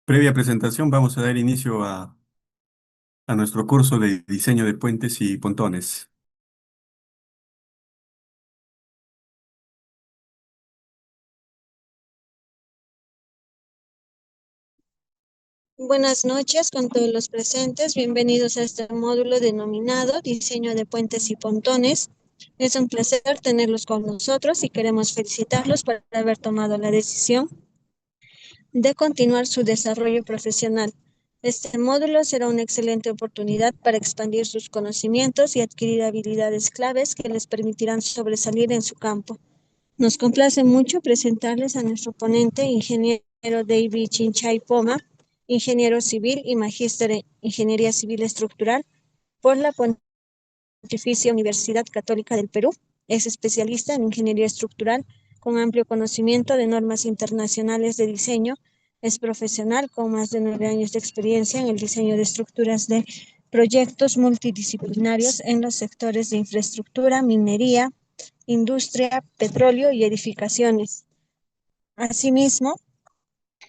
Previa presentación, vamos a dar inicio a nuestro curso de diseño de puentes y pontones. Buenas noches con todos los presentes. Bienvenidos a este módulo denominado Diseño de Puentes y Pontones. Es un placer tenerlos con nosotros y queremos felicitarlos por haber tomado la decisión de continuar su desarrollo profesional. Este módulo será una excelente oportunidad para expandir sus conocimientos y adquirir habilidades claves que les permitirán sobresalir en su campo. Nos complace mucho presentarles a nuestro ponente, ingeniero David Chinchay Poma, ingeniero civil y magíster en Ingeniería Civil Estructural por la Pontificia Universidad Católica del Perú. Es especialista en Ingeniería Estructural con amplio conocimiento de normas internacionales de diseño. Es profesional con más de 9 años de experiencia en el diseño de estructuras de proyectos multidisciplinarios en los sectores de infraestructura, minería, industria, petróleo y edificaciones. Asimismo,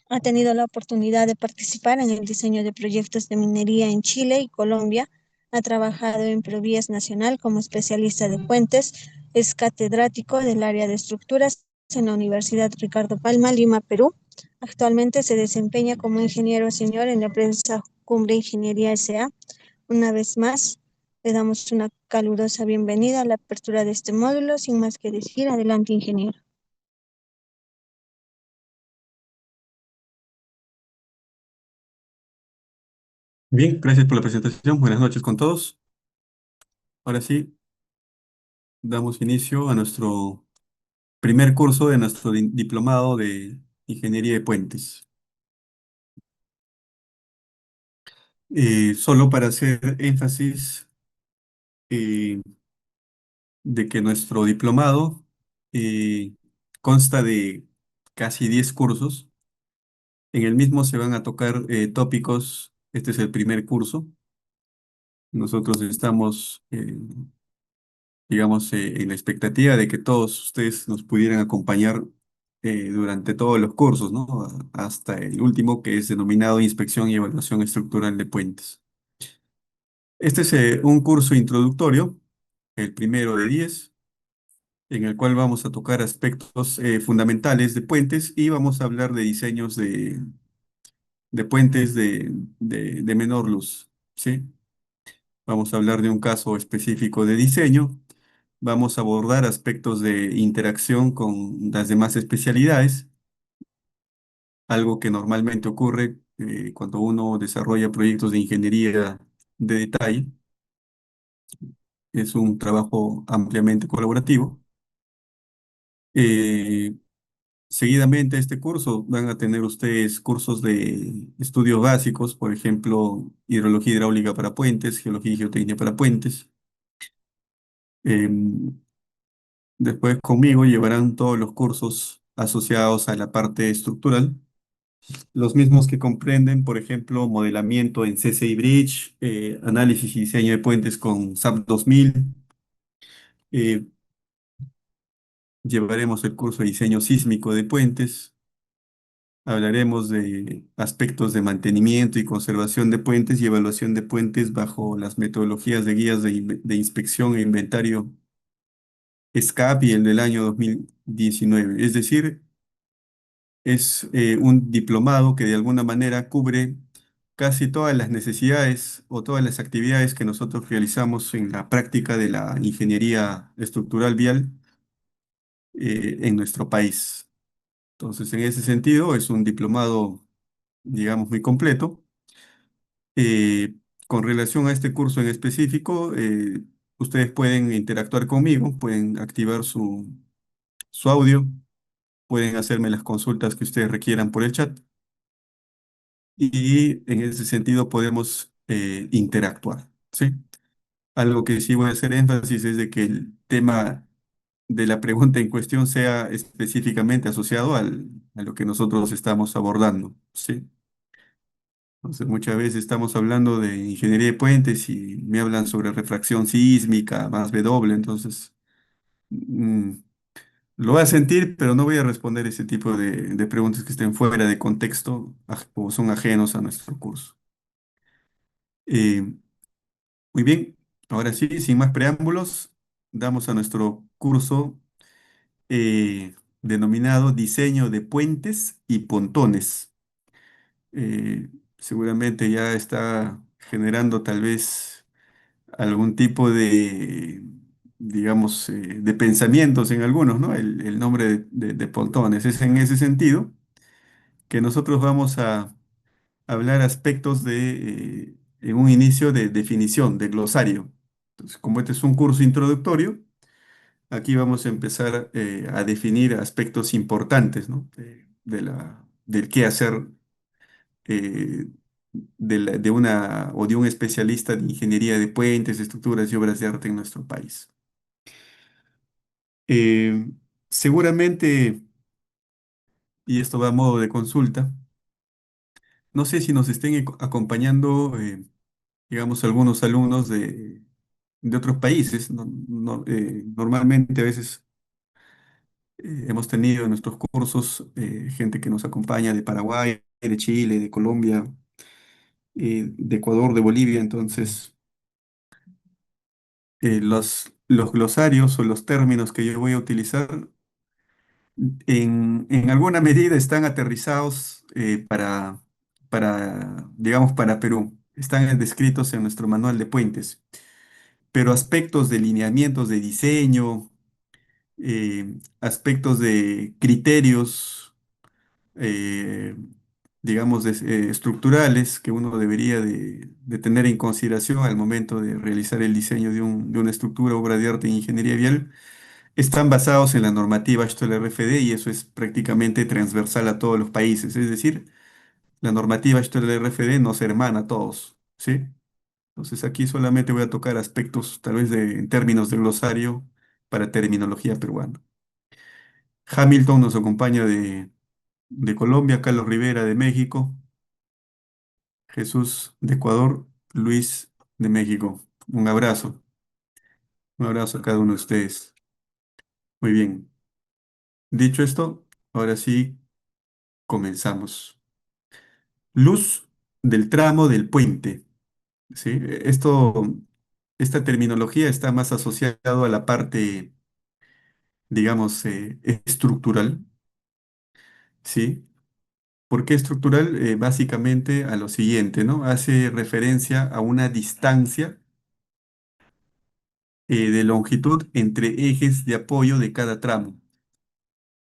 ha tenido la oportunidad de participar en el diseño de proyectos de minería en Chile y Colombia. Ha trabajado en Provías Nacional como especialista de puentes. Es catedrático del área de estructuras en la Universidad Ricardo Palma, Lima, Perú. Actualmente se desempeña como ingeniero senior en la empresa Cumbre Ingeniería S.A. Una vez más, le damos una calurosa bienvenida a la apertura de este módulo. Sin más que decir, adelante, ingeniero. Bien, gracias por la presentación. Buenas noches con todos. Ahora sí, damos inicio a nuestro primer curso de nuestro diplomado de Ingeniería de Puentes. Solo para hacer énfasis eh, de que nuestro diplomado eh, consta de casi 10 cursos. En el mismo se van a tocar tópicos. Este es el primer curso. Nosotros estamos, digamos, en la expectativa de que todos ustedes nos pudieran acompañar durante todos los cursos, ¿no? Hasta el último, que es denominado Inspección y Evaluación Estructural de Puentes. Este es un curso introductorio, el primero de 10, en el cual vamos a tocar aspectos fundamentales de puentes y vamos a hablar de diseños de puentes de menor luz, ¿sí? Vamos a hablar de un caso específico de diseño. Vamos a abordar aspectos de interacción con las demás especialidades, algo que normalmente ocurre cuando uno desarrolla proyectos de ingeniería de detalle. Es un trabajo ampliamente colaborativo. Eh, Seguidamente a este curso van a tener ustedes cursos de estudios básicos, por ejemplo, hidrología hidráulica para puentes, geología y geotecnia para puentes. Em, Después conmigo llevarán todos los cursos asociados a la parte estructural, los mismos que comprenden, por ejemplo, modelamiento en CCI Bridge, análisis y diseño de puentes con SAP 2000. eh, Llevaremos el curso de diseño sísmico de puentes. Hablaremos de aspectos de mantenimiento y conservación de puentes y evaluación de puentes bajo las metodologías de guías de inspección e inventario SCAP y el del año 2019. Es decir, es un diplomado que de alguna manera cubre casi todas las necesidades o todas las actividades que nosotros realizamos en la práctica de la ingeniería estructural vial en nuestro país. Entonces, en ese sentido, es un diplomado, digamos, muy completo. Con relación a este curso en específico, ustedes pueden interactuar conmigo, pueden activar su audio, pueden hacerme las consultas que ustedes requieran por el chat. Y en ese sentido podemos interactuar, ¿sí? Algo que sí voy a hacer énfasis es de que el tema de la pregunta en cuestión sea específicamente asociado a lo que nosotros estamos abordando, ¿sí? Entonces, muchas veces estamos hablando de ingeniería de puentes y me hablan sobre refracción sísmica, más W, entonces, mm, Lo voy a sentir, pero no voy a responder ese tipo de preguntas que estén fuera de contexto o son ajenos a nuestro curso. Eh, Muy bien, ahora sí, sin más preámbulos, damos a nuestro curso denominado Diseño de Puentes y Pontones. Seguramente ya está generando tal vez algún tipo de, digamos, de pensamientos en algunos, ¿no? El nombre de pontones. Es en ese sentido que nosotros vamos a hablar aspectos en un inicio de definición, de glosario. Entonces, como este es un curso introductorio, aquí vamos a empezar a definir aspectos importantes, ¿no? Del qué hacer eh, de una o de un especialista de ingeniería de puentes, estructuras y obras de arte en nuestro país. Eh, Seguramente, y esto va a modo de consulta, no sé si nos estén acompañando, digamos, algunos alumnos de otros países. Normalmente a veces hemos tenido en nuestros cursos gente que nos acompaña de Paraguay, de Chile, de Colombia, de Ecuador, de Bolivia. Entonces, los glosarios o los términos que yo voy a utilizar en alguna medida están aterrizados digamos, para Perú. Están descritos en nuestro manual de puentes, pero aspectos de lineamientos de diseño, aspectos de criterios, eh, digamos, estructurales que uno debería de tener en consideración al momento de realizar el diseño de una estructura, obra de arte en ingeniería vial, están basados en la normativa STOL-RFD y eso es prácticamente transversal a todos los países. Es decir, la normativa STOL-RFD nos hermana a todos, ¿sí? Entonces aquí solamente voy a tocar aspectos, tal vez en términos de glosario para terminología peruana. Hamilton nos acompaña de Colombia, Carlos Rivera de México, Jesús de Ecuador, Luis de México. Un abrazo a cada uno de ustedes. Muy bien. Dicho esto, ahora sí comenzamos. Luz del tramo del puente. ¿Sí? Esta terminología está más asociado a la parte, digamos, estructural. ¿Sí? ¿Por qué estructural? Básicamente a lo siguiente, ¿no? Hace referencia a una distancia de longitud entre ejes de apoyo de cada tramo.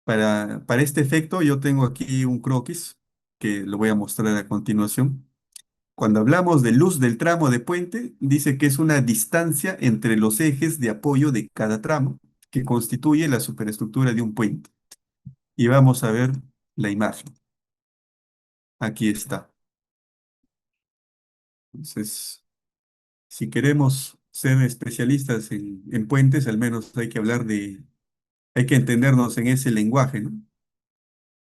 Para este efecto, yo tengo aquí un croquis que lo voy a mostrar a continuación. Cuando hablamos de luz del tramo de puente, dice que es una distancia entre los ejes de apoyo de cada tramo que constituye la superestructura de un puente. Y vamos a ver la imagen. Aquí está. Entonces, si queremos ser especialistas en puentes, al menos hay que entendernos en ese lenguaje, ¿no?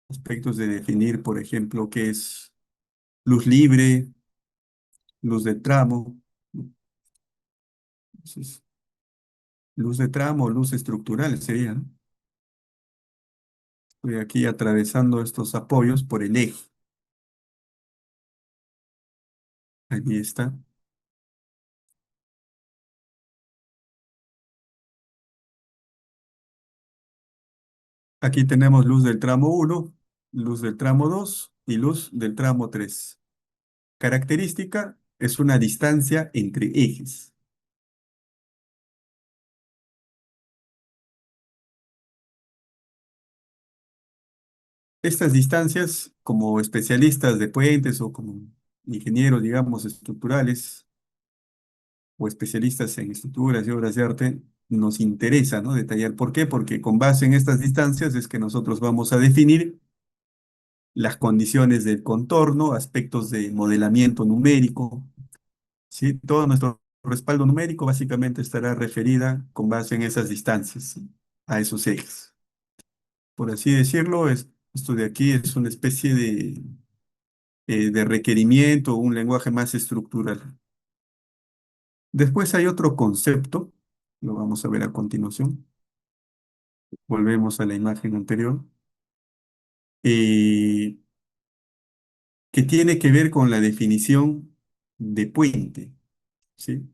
Aspectos de definir, por ejemplo, qué es luz libre, luz de tramo. Entonces, luz de tramo, luz estructural sería, ¿no? Estoy aquí atravesando estos apoyos por el eje. Allí está. Aquí tenemos luz del tramo uno, luz del tramo 2 y luz del tramo 3. Característica es una distancia entre ejes. Estas distancias, como especialistas de puentes o como ingenieros, digamos, estructurales o especialistas en estructuras y obras de arte, nos interesa, ¿no? Detallar. ¿Por qué? Porque con base en estas distancias es que nosotros vamos a definir las condiciones del contorno, aspectos de modelamiento numérico, ¿sí? Todo nuestro respaldo numérico básicamente estará referida con base en esas distancias, ¿sí? A esos ejes. Por así decirlo, esto de aquí es una especie de requerimiento, un lenguaje más estructural. Después hay otro concepto, lo vamos a ver a continuación, Volvemos a la imagen anterior, eh, que tiene que ver con la definición de puente, ¿sí?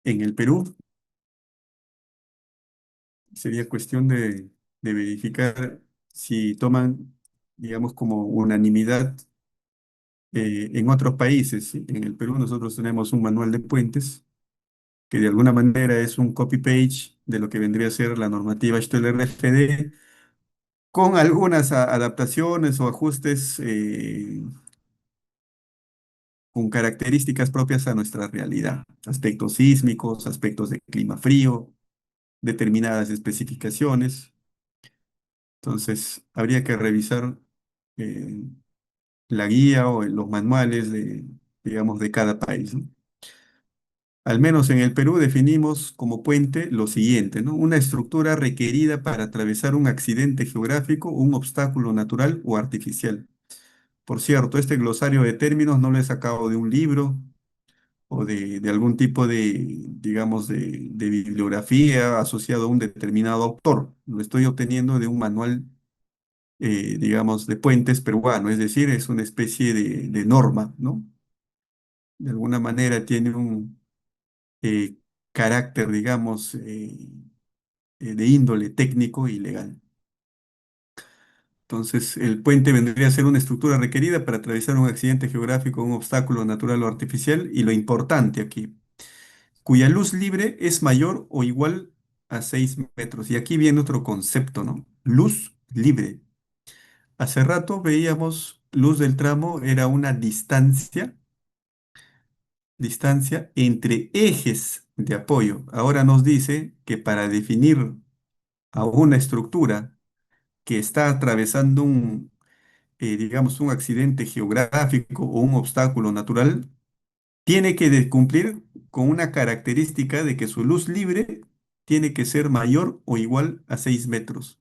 En el Perú sería cuestión de verificar si toman, digamos, como unanimidad en otros países, ¿sí? En el Perú nosotros tenemos un manual de puentes que de alguna manera es un copy-page de lo que vendría a ser la normativa HTLRFD, con algunas adaptaciones o ajustes con características propias a nuestra realidad, aspectos sísmicos, aspectos de clima frío, determinadas especificaciones. Entonces, habría que revisar eh, la guía o los manuales de, digamos, de cada país, ¿no? Al menos en el Perú definimos como puente lo siguiente, ¿no? Una estructura requerida para atravesar un accidente geográfico, un obstáculo natural o artificial. Por cierto, este glosario de términos no lo he sacado de un libro o de algún tipo de, digamos, de bibliografía asociado a un determinado autor. Lo estoy obteniendo de un manual, digamos, de puentes peruano, es decir, es una especie de norma, ¿no? De alguna manera tiene un eh, carácter, digamos, de índole técnico y legal. Entonces, el puente vendría a ser una estructura requerida para atravesar un accidente geográfico, un obstáculo natural o artificial, y lo importante aquí, cuya luz libre es mayor o igual a 6 metros. Y aquí viene otro concepto, ¿no? Luz libre. Hace rato veíamos luz del tramo era una distancia entre ejes de apoyo. Ahora nos dice que para definir a una estructura que está atravesando un, digamos, un accidente geográfico o un obstáculo natural, tiene que cumplir con una característica de que su luz libre tiene que ser mayor o igual a 6 metros.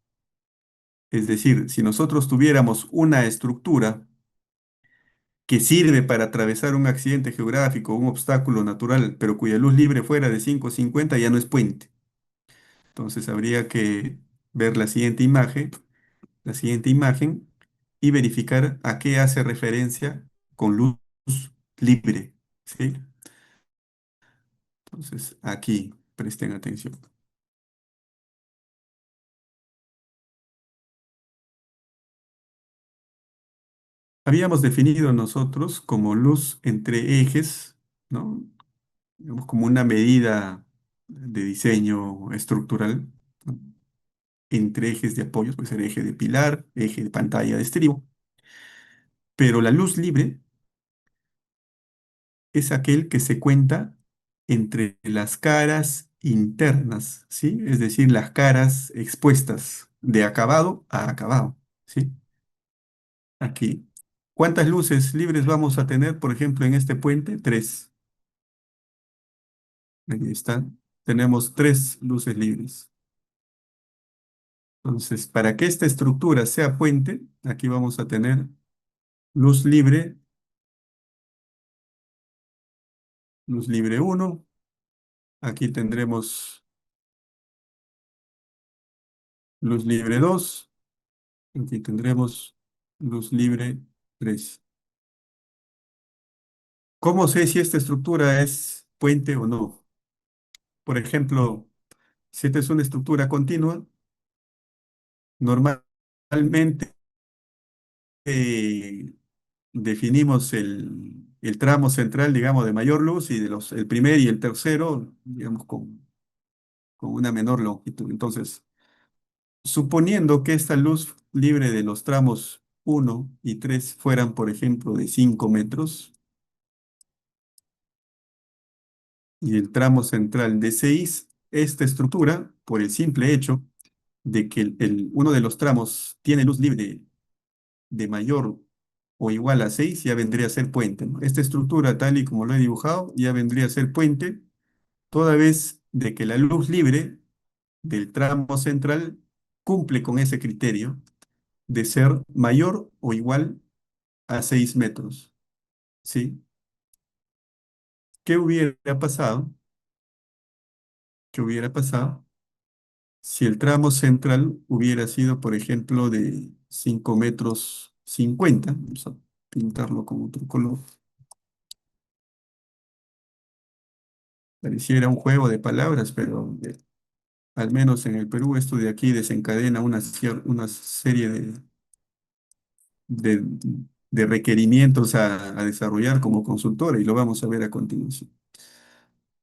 Es decir, si nosotros tuviéramos una estructura que sirve para atravesar un accidente geográfico, un obstáculo natural, pero cuya luz libre fuera de 5,50, ya no es puente. Entonces habría que ver la siguiente imagen y verificar a qué hace referencia con luz libre, ¿sí? Entonces aquí presten atención. Habíamos definido nosotros como luz entre ejes, ¿no? Digamos, como una medida de diseño estructural, ¿no? Entre ejes de apoyos, puede ser eje de pilar, eje de pantalla de estribo, pero la luz libre es aquel que se cuenta entre las caras internas, ¿sí? Es decir, las caras expuestas de acabado a acabado, ¿sí? Aquí. ¿Cuántas luces libres vamos a tener, por ejemplo, en este puente? Tres. Ahí están. Tenemos tres luces libres. Entonces, para que esta estructura sea puente, aquí vamos a tener luz libre uno. Aquí tendremos luz libre 2. Aquí tendremos luz libre 3. ¿Cómo sé si esta estructura es puente o no? Por ejemplo, si esta es una estructura continua, normalmente eh, definimos el tramo central, digamos, de mayor luz y el primer y el tercero, digamos, con una menor longitud. Entonces, suponiendo que esta luz libre de los tramos uno y 3 fueran, por ejemplo, de 5 metros y el tramo central de 6, esta estructura, por el simple hecho de que uno de los tramos tiene luz libre de mayor o igual a 6, ya vendría a ser puente, ¿no? Esta estructura, tal y como lo he dibujado, ya vendría a ser puente, toda vez de que la luz libre del tramo central cumple con ese criterio de ser mayor o igual a 6 metros, ¿sí? ¿Qué hubiera pasado? ¿Qué hubiera pasado Si el tramo central hubiera sido, por ejemplo, de 5,50 metros, vamos a pintarlo con otro color, pareciera un juego de palabras, pero al menos en el Perú esto de aquí desencadena una serie de, de requerimientos a desarrollar como consultora y lo vamos a ver a continuación.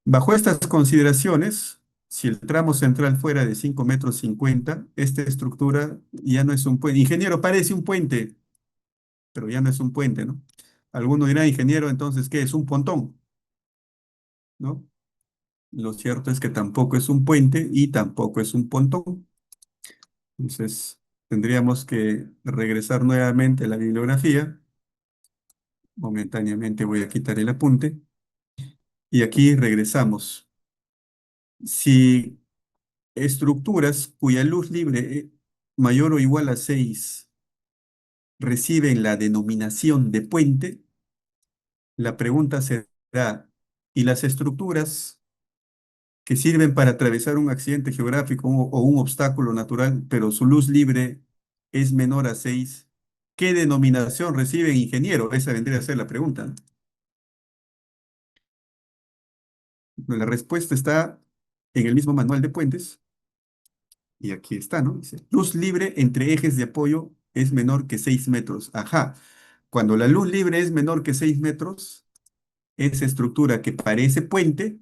Bajo estas consideraciones, si el tramo central fuera de 5,50 metros, esta estructura ya no es un puente. Ingeniero, parece un puente, pero ya no es un puente, ¿no? Alguno dirá, ingeniero, entonces, ¿qué es un pontón? ¿No? Lo cierto es que tampoco es un puente y tampoco es un pontón. Entonces, tendríamos que regresar nuevamente a la bibliografía. Momentáneamente voy a quitar el apunte. Y aquí regresamos. Si estructuras cuya luz libre mayor o igual a 6 reciben la denominación de puente, la pregunta será, ¿y las estructuras que sirven para atravesar un accidente geográfico o un obstáculo natural, pero su luz libre es menor a 6, ¿qué denominación reciben, ingeniero? Esa vendría a ser la pregunta, ¿no? La respuesta está en el mismo manual de puentes, y aquí está, ¿no? Dice, luz libre entre ejes de apoyo es menor que 6 metros. Ajá, cuando la luz libre es menor que 6 metros, esa estructura que parece puente,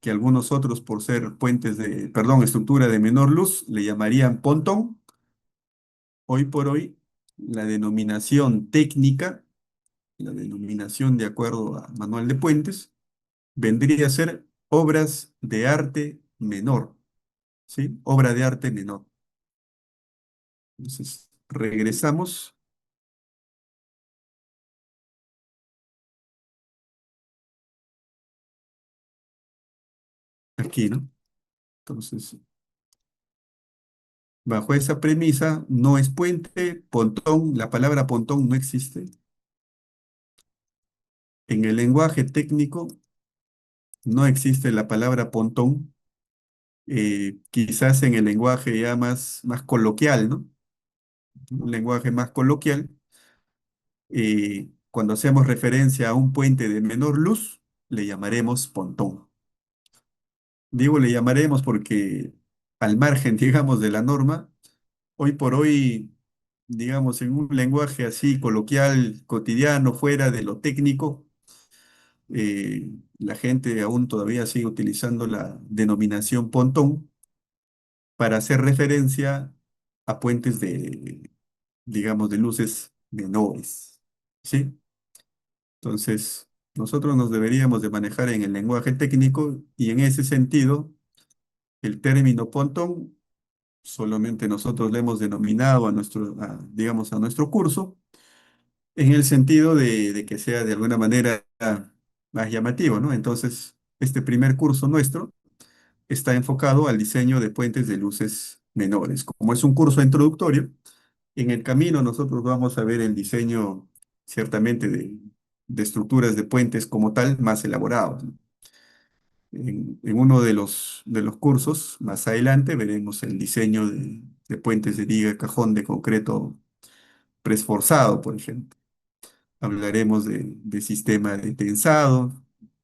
que algunos otros por ser puentes perdón, estructura de menor luz, le llamarían pontón. Hoy por hoy, la denominación técnica, la denominación de acuerdo a manual de puentes, vendría a ser obras de arte menor, ¿sí? Obra de arte menor. Entonces, regresamos aquí, ¿no? Entonces, bajo esa premisa, no es puente, pontón, la palabra pontón no existe. En el lenguaje técnico no existe la palabra pontón, quizás en el lenguaje ya más coloquial, ¿no? Un lenguaje más coloquial, cuando hacemos referencia a un puente de menor luz, le llamaremos pontón. Digo le llamaremos porque al margen, digamos, de la norma, hoy por hoy, digamos, en un lenguaje así coloquial, cotidiano, fuera de lo técnico, la gente aún todavía sigue utilizando la denominación pontón para hacer referencia a puentes digamos, de luces menores, ¿sí? Entonces, nosotros nos deberíamos de manejar en el lenguaje técnico y en ese sentido, el término pontón solamente nosotros le hemos denominado digamos, a nuestro curso en el sentido de que sea de alguna manera más llamativo, ¿no? Entonces, este primer curso nuestro está enfocado al diseño de puentes de luces menores. Como es un curso introductorio, en el camino nosotros vamos a ver el diseño ciertamente de estructuras de puentes como tal más elaborados, ¿no? En uno de los cursos más adelante veremos el diseño de puentes de diga cajón de concreto preesforzado, por ejemplo. Hablaremos de sistema de tensado,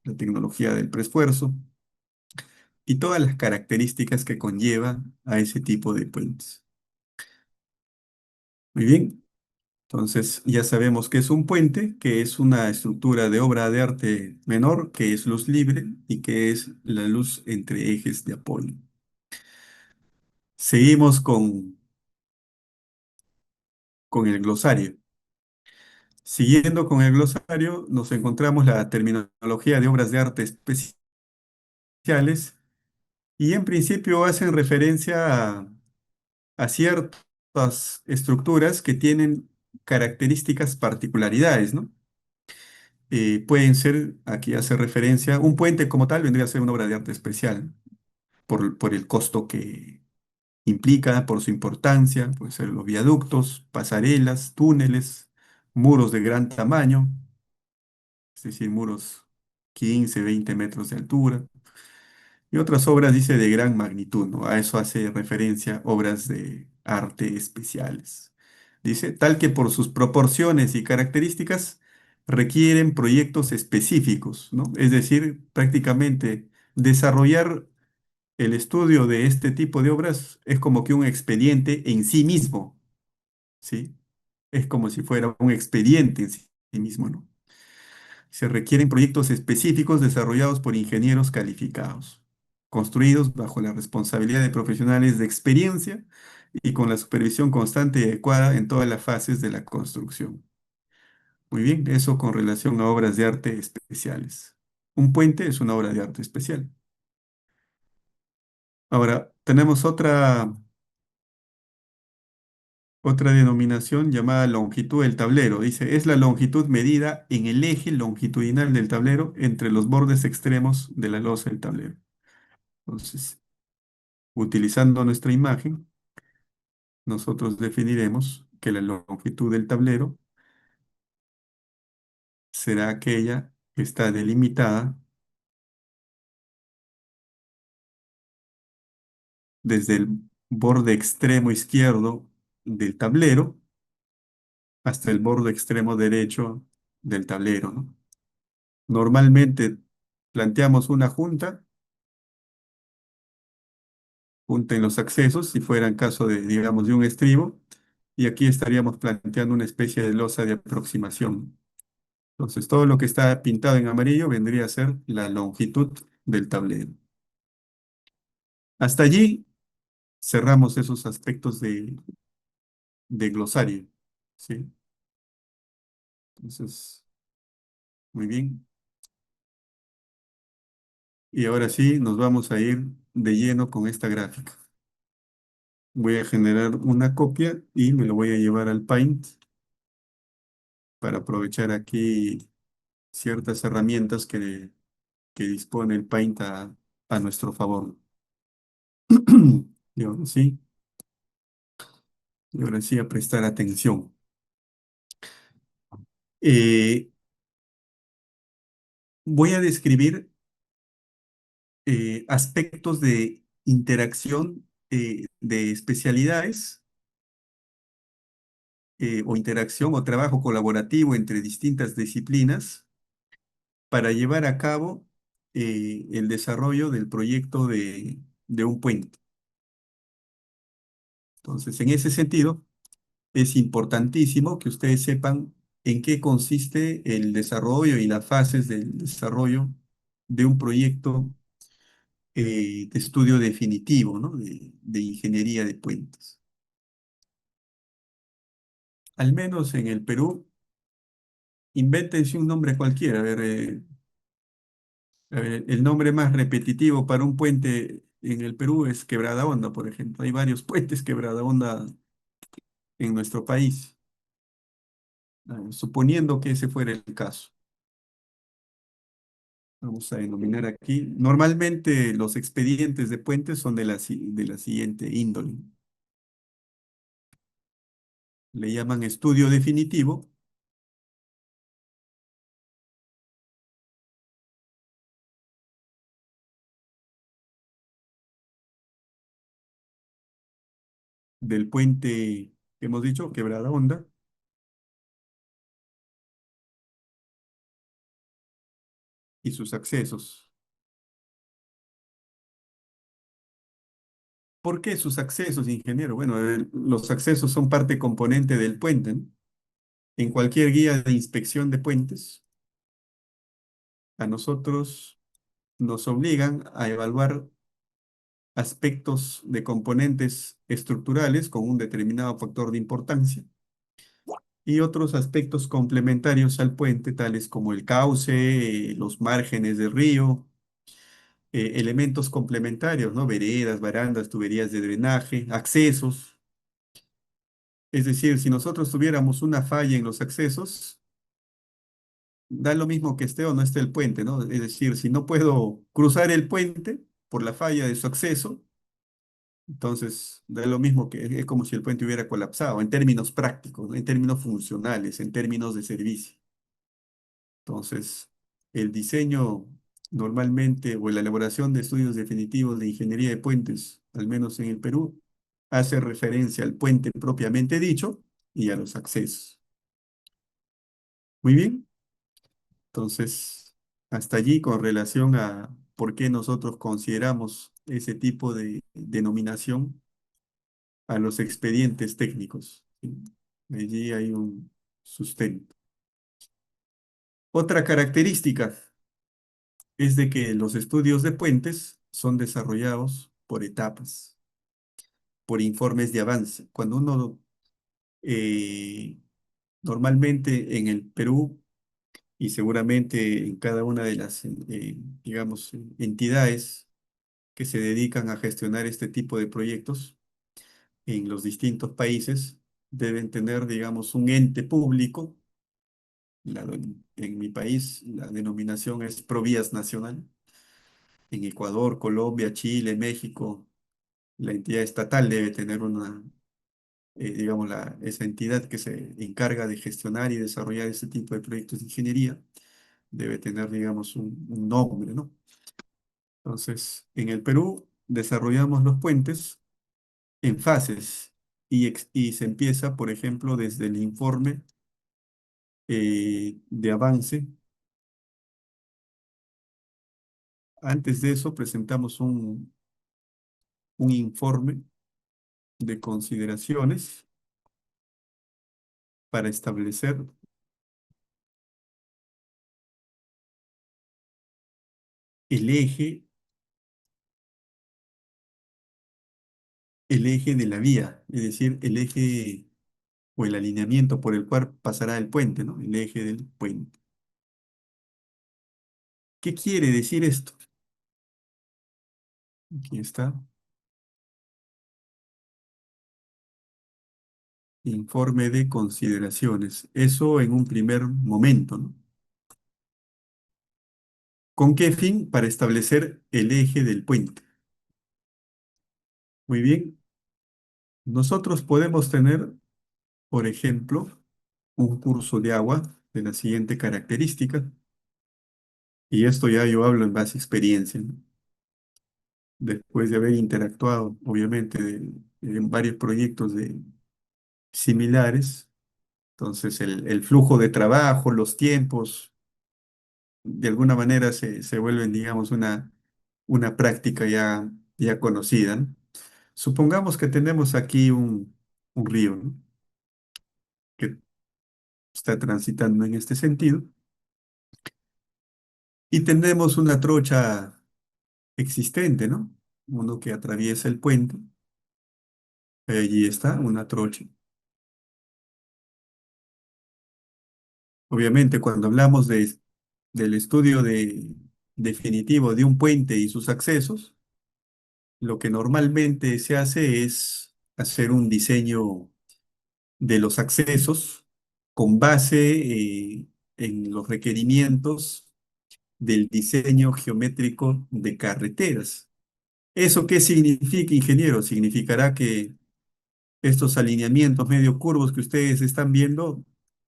la tecnología del preesfuerzo y todas las características que conllevan a ese tipo de puentes. Muy bien, entonces ya sabemos que es un puente, que es una estructura de obra de arte menor, que es luz libre y que es la luz entre ejes de apoyo. Seguimos con el glosario. Siguiendo con el glosario, nos encontramos la terminología de obras de arte especiales y en principio hacen referencia a ciertas estructuras que tienen características particularidades, ¿no? Pueden ser, aquí hace referencia, un puente como tal vendría a ser una obra de arte especial por el costo que implica, por su importancia, pueden ser los viaductos, pasarelas, túneles, muros de gran tamaño, es decir, muros 15, 20 metros de altura, Y otras obras dice de gran magnitud, ¿no? A eso hace referencia obras de arte especiales. Dice, tal que por sus proporciones y características requieren proyectos específicos, ¿no? Es decir, prácticamente desarrollar el estudio de este tipo de obras es como que un expediente en sí mismo, ¿sí? Es como si fuera un expediente en sí mismo, ¿no? Se requieren proyectos específicos desarrollados por ingenieros calificados, construidos bajo la responsabilidad de profesionales de experiencia y con la supervisión constante y adecuada en todas las fases de la construcción. Muy bien, eso con relación a obras de arte especiales. Un puente es una obra de arte especial. Ahora, tenemos otra denominación llamada longitud del tablero. Dice, es la longitud medida en el eje longitudinal del tablero entre los bordes extremos de la losa del tablero. Entonces, utilizando nuestra imagen, nosotros definiremos que la longitud del tablero será aquella que está delimitada desde el borde extremo izquierdo del tablero hasta el borde extremo derecho del tablero, ¿no? Normalmente planteamos una junta en los accesos, si fuera en caso de, digamos, de un estribo, y aquí estaríamos planteando una especie de losa de aproximación. Entonces, todo lo que está pintado en amarillo vendría a ser la longitud del tablero. Hasta allí cerramos esos aspectos de glosario, ¿sí? Entonces, muy bien. Y ahora sí, nos vamos a ir de lleno con esta gráfica. Voy a generar una copia y me lo voy a llevar al Paint para aprovechar aquí ciertas herramientas que dispone el Paint a nuestro favor. Y ahora sí a prestar atención. Eh, Voy a describir aspectos de interacción de especialidades o interacción o trabajo colaborativo entre distintas disciplinas para llevar a cabo el desarrollo del proyecto de un puente. Entonces, en ese sentido, es importantísimo que ustedes sepan en qué consiste el desarrollo y las fases del desarrollo de un proyecto de estudio definitivo, ¿no? De ingeniería de puentes. Al menos en el Perú, invéntense un nombre cualquiera. A ver, el nombre más repetitivo para un puente en el Perú es Quebrada Honda, por ejemplo. Hay varios puentes Quebrada Honda en nuestro país, suponiendo que ese fuera el caso. Vamos a denominar aquí. Normalmente los expedientes de puentes son de la siguiente índole. Le llaman estudio definitivo del puente que hemos dicho, Quebrada Honda, y sus accesos. ¿Por qué sus accesos, ingeniero? Bueno, los accesos son parte componente del puente, ¿no? En cualquier guía de inspección de puentes, a nosotros nos obligan a evaluar aspectos de componentes estructurales con un determinado factor de importancia y otros aspectos complementarios al puente, tales como el cauce, los márgenes del río, elementos complementarios, ¿no? Veredas, barandas, tuberías de drenaje, accesos. Es decir, si nosotros tuviéramos una falla en los accesos, da lo mismo que esté o no esté el puente, ¿no? Es decir, si no puedo cruzar el puente por la falla de su acceso, entonces da lo mismo que es como si el puente hubiera colapsado en términos prácticos, ¿no? En términos funcionales, en términos de servicio. Entonces, el diseño normalmente, o la elaboración de estudios definitivos de ingeniería de puentes, al menos en el Perú, hace referencia al puente propiamente dicho y a los accesos. Muy bien, entonces, hasta allí con relación a por qué nosotros consideramos ese tipo de denominación a los expedientes técnicos, ¿sí? Allí hay un sustento. Otra característica es de que los estudios de puentes son desarrollados por etapas, por informes de avance. Cuando uno eh, normalmente en el Perú y seguramente en cada una de las, digamos, entidades que se dedican a gestionar este tipo de proyectos en los distintos países, deben tener, digamos, un ente público. En mi país la denominación es Provías Nacional. En Ecuador, Colombia, Chile, México, la entidad estatal debe tener una, digamos, esa entidad que se encarga de gestionar y desarrollar este tipo de proyectos de ingeniería, debe tener, digamos, un nombre, ¿no? Entonces, en el Perú desarrollamos los puentes en fases y se empieza, por ejemplo, desde el informe de avance. Antes de eso, presentamos un informe de consideraciones para establecer el eje, el eje de la vía, es decir, el eje o el alineamiento por el cual pasará el puente, ¿no? El eje del puente. ¿Qué quiere decir esto? Aquí está, informe de consideraciones. Eso en un primer momento, ¿no? ¿Con qué fin? Para establecer el eje del puente. Muy bien, nosotros podemos tener, por ejemplo, un curso de agua de la siguiente característica, y esto ya yo hablo en base a experiencia, ¿no? Después de haber interactuado, obviamente, en varios proyectos similares. Entonces, el flujo de trabajo, los tiempos, de alguna manera se vuelven, digamos, una práctica ya conocida, ¿no? Supongamos que tenemos aquí un río, ¿no? Que está transitando en este sentido y tenemos una trocha existente, ¿no? Uno que atraviesa el puente. Allí está, una trocha. Obviamente, cuando hablamos del estudio definitivo de un puente y sus accesos, lo que normalmente se hace es hacer un diseño de los accesos con base en los requerimientos del diseño geométrico de carreteras. ¿Eso qué significa, ingeniero? Significará que estos alineamientos medio curvos que ustedes están viendo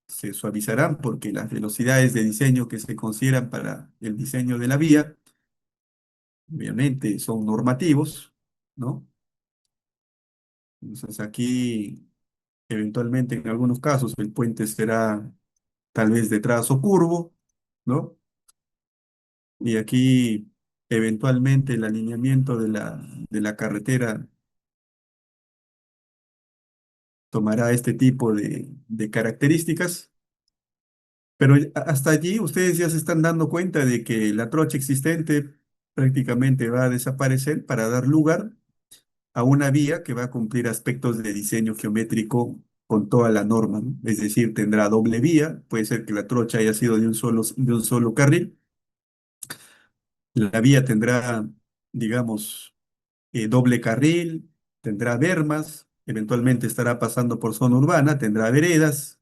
se suavizarán porque las velocidades de diseño que se consideran para el diseño de la vía, obviamente, son normativos, ¿no? Entonces aquí, eventualmente, en algunos casos, el puente será tal vez de trazo curvo, ¿no? Y aquí, eventualmente, el alineamiento de la carretera tomará este tipo de características. Pero hasta allí ustedes ya se están dando cuenta de que la trocha existente prácticamente va a desaparecer para dar lugar a una vía que va a cumplir aspectos de diseño geométrico con toda la norma, ¿no? Es decir, tendrá doble vía, puede ser que la trocha haya sido de un solo carril, la vía tendrá, digamos, doble carril, tendrá bermas, eventualmente estará pasando por zona urbana, tendrá veredas,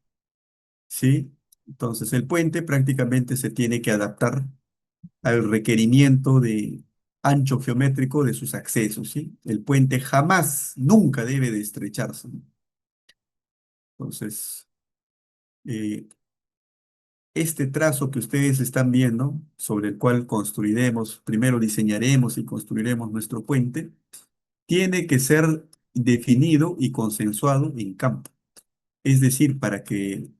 ¿sí? Entonces el puente prácticamente se tiene que adaptar al requerimiento de ancho geométrico de sus accesos, ¿sí? El puente jamás, nunca debe de estrecharse, ¿no? Entonces, eh, este trazo que ustedes están viendo, sobre el cual construiremos, primero diseñaremos y construiremos nuestro puente, tiene que ser definido y consensuado en campo. Es decir, para que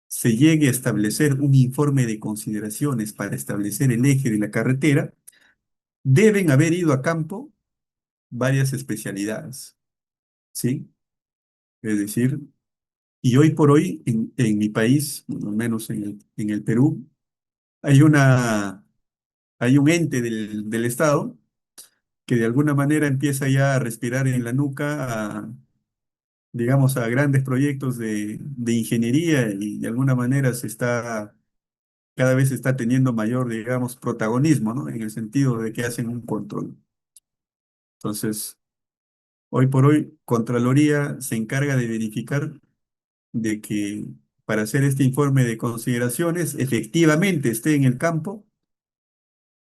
se llegue a establecer un informe de consideraciones para establecer el eje de la carretera, deben haber ido a campo varias especialidades, ¿sí? Es decir, y hoy por hoy en mi país, bueno, al menos en el Perú, hay hay un ente del Estado que de alguna manera empieza ya a respirar en la nuca digamos, a grandes proyectos de ingeniería y de alguna manera cada vez está teniendo mayor, digamos, protagonismo, ¿no? En el sentido de que hacen un control. Entonces, hoy por hoy, Contraloría se encarga de verificar de que para hacer este informe de consideraciones, efectivamente esté en el campo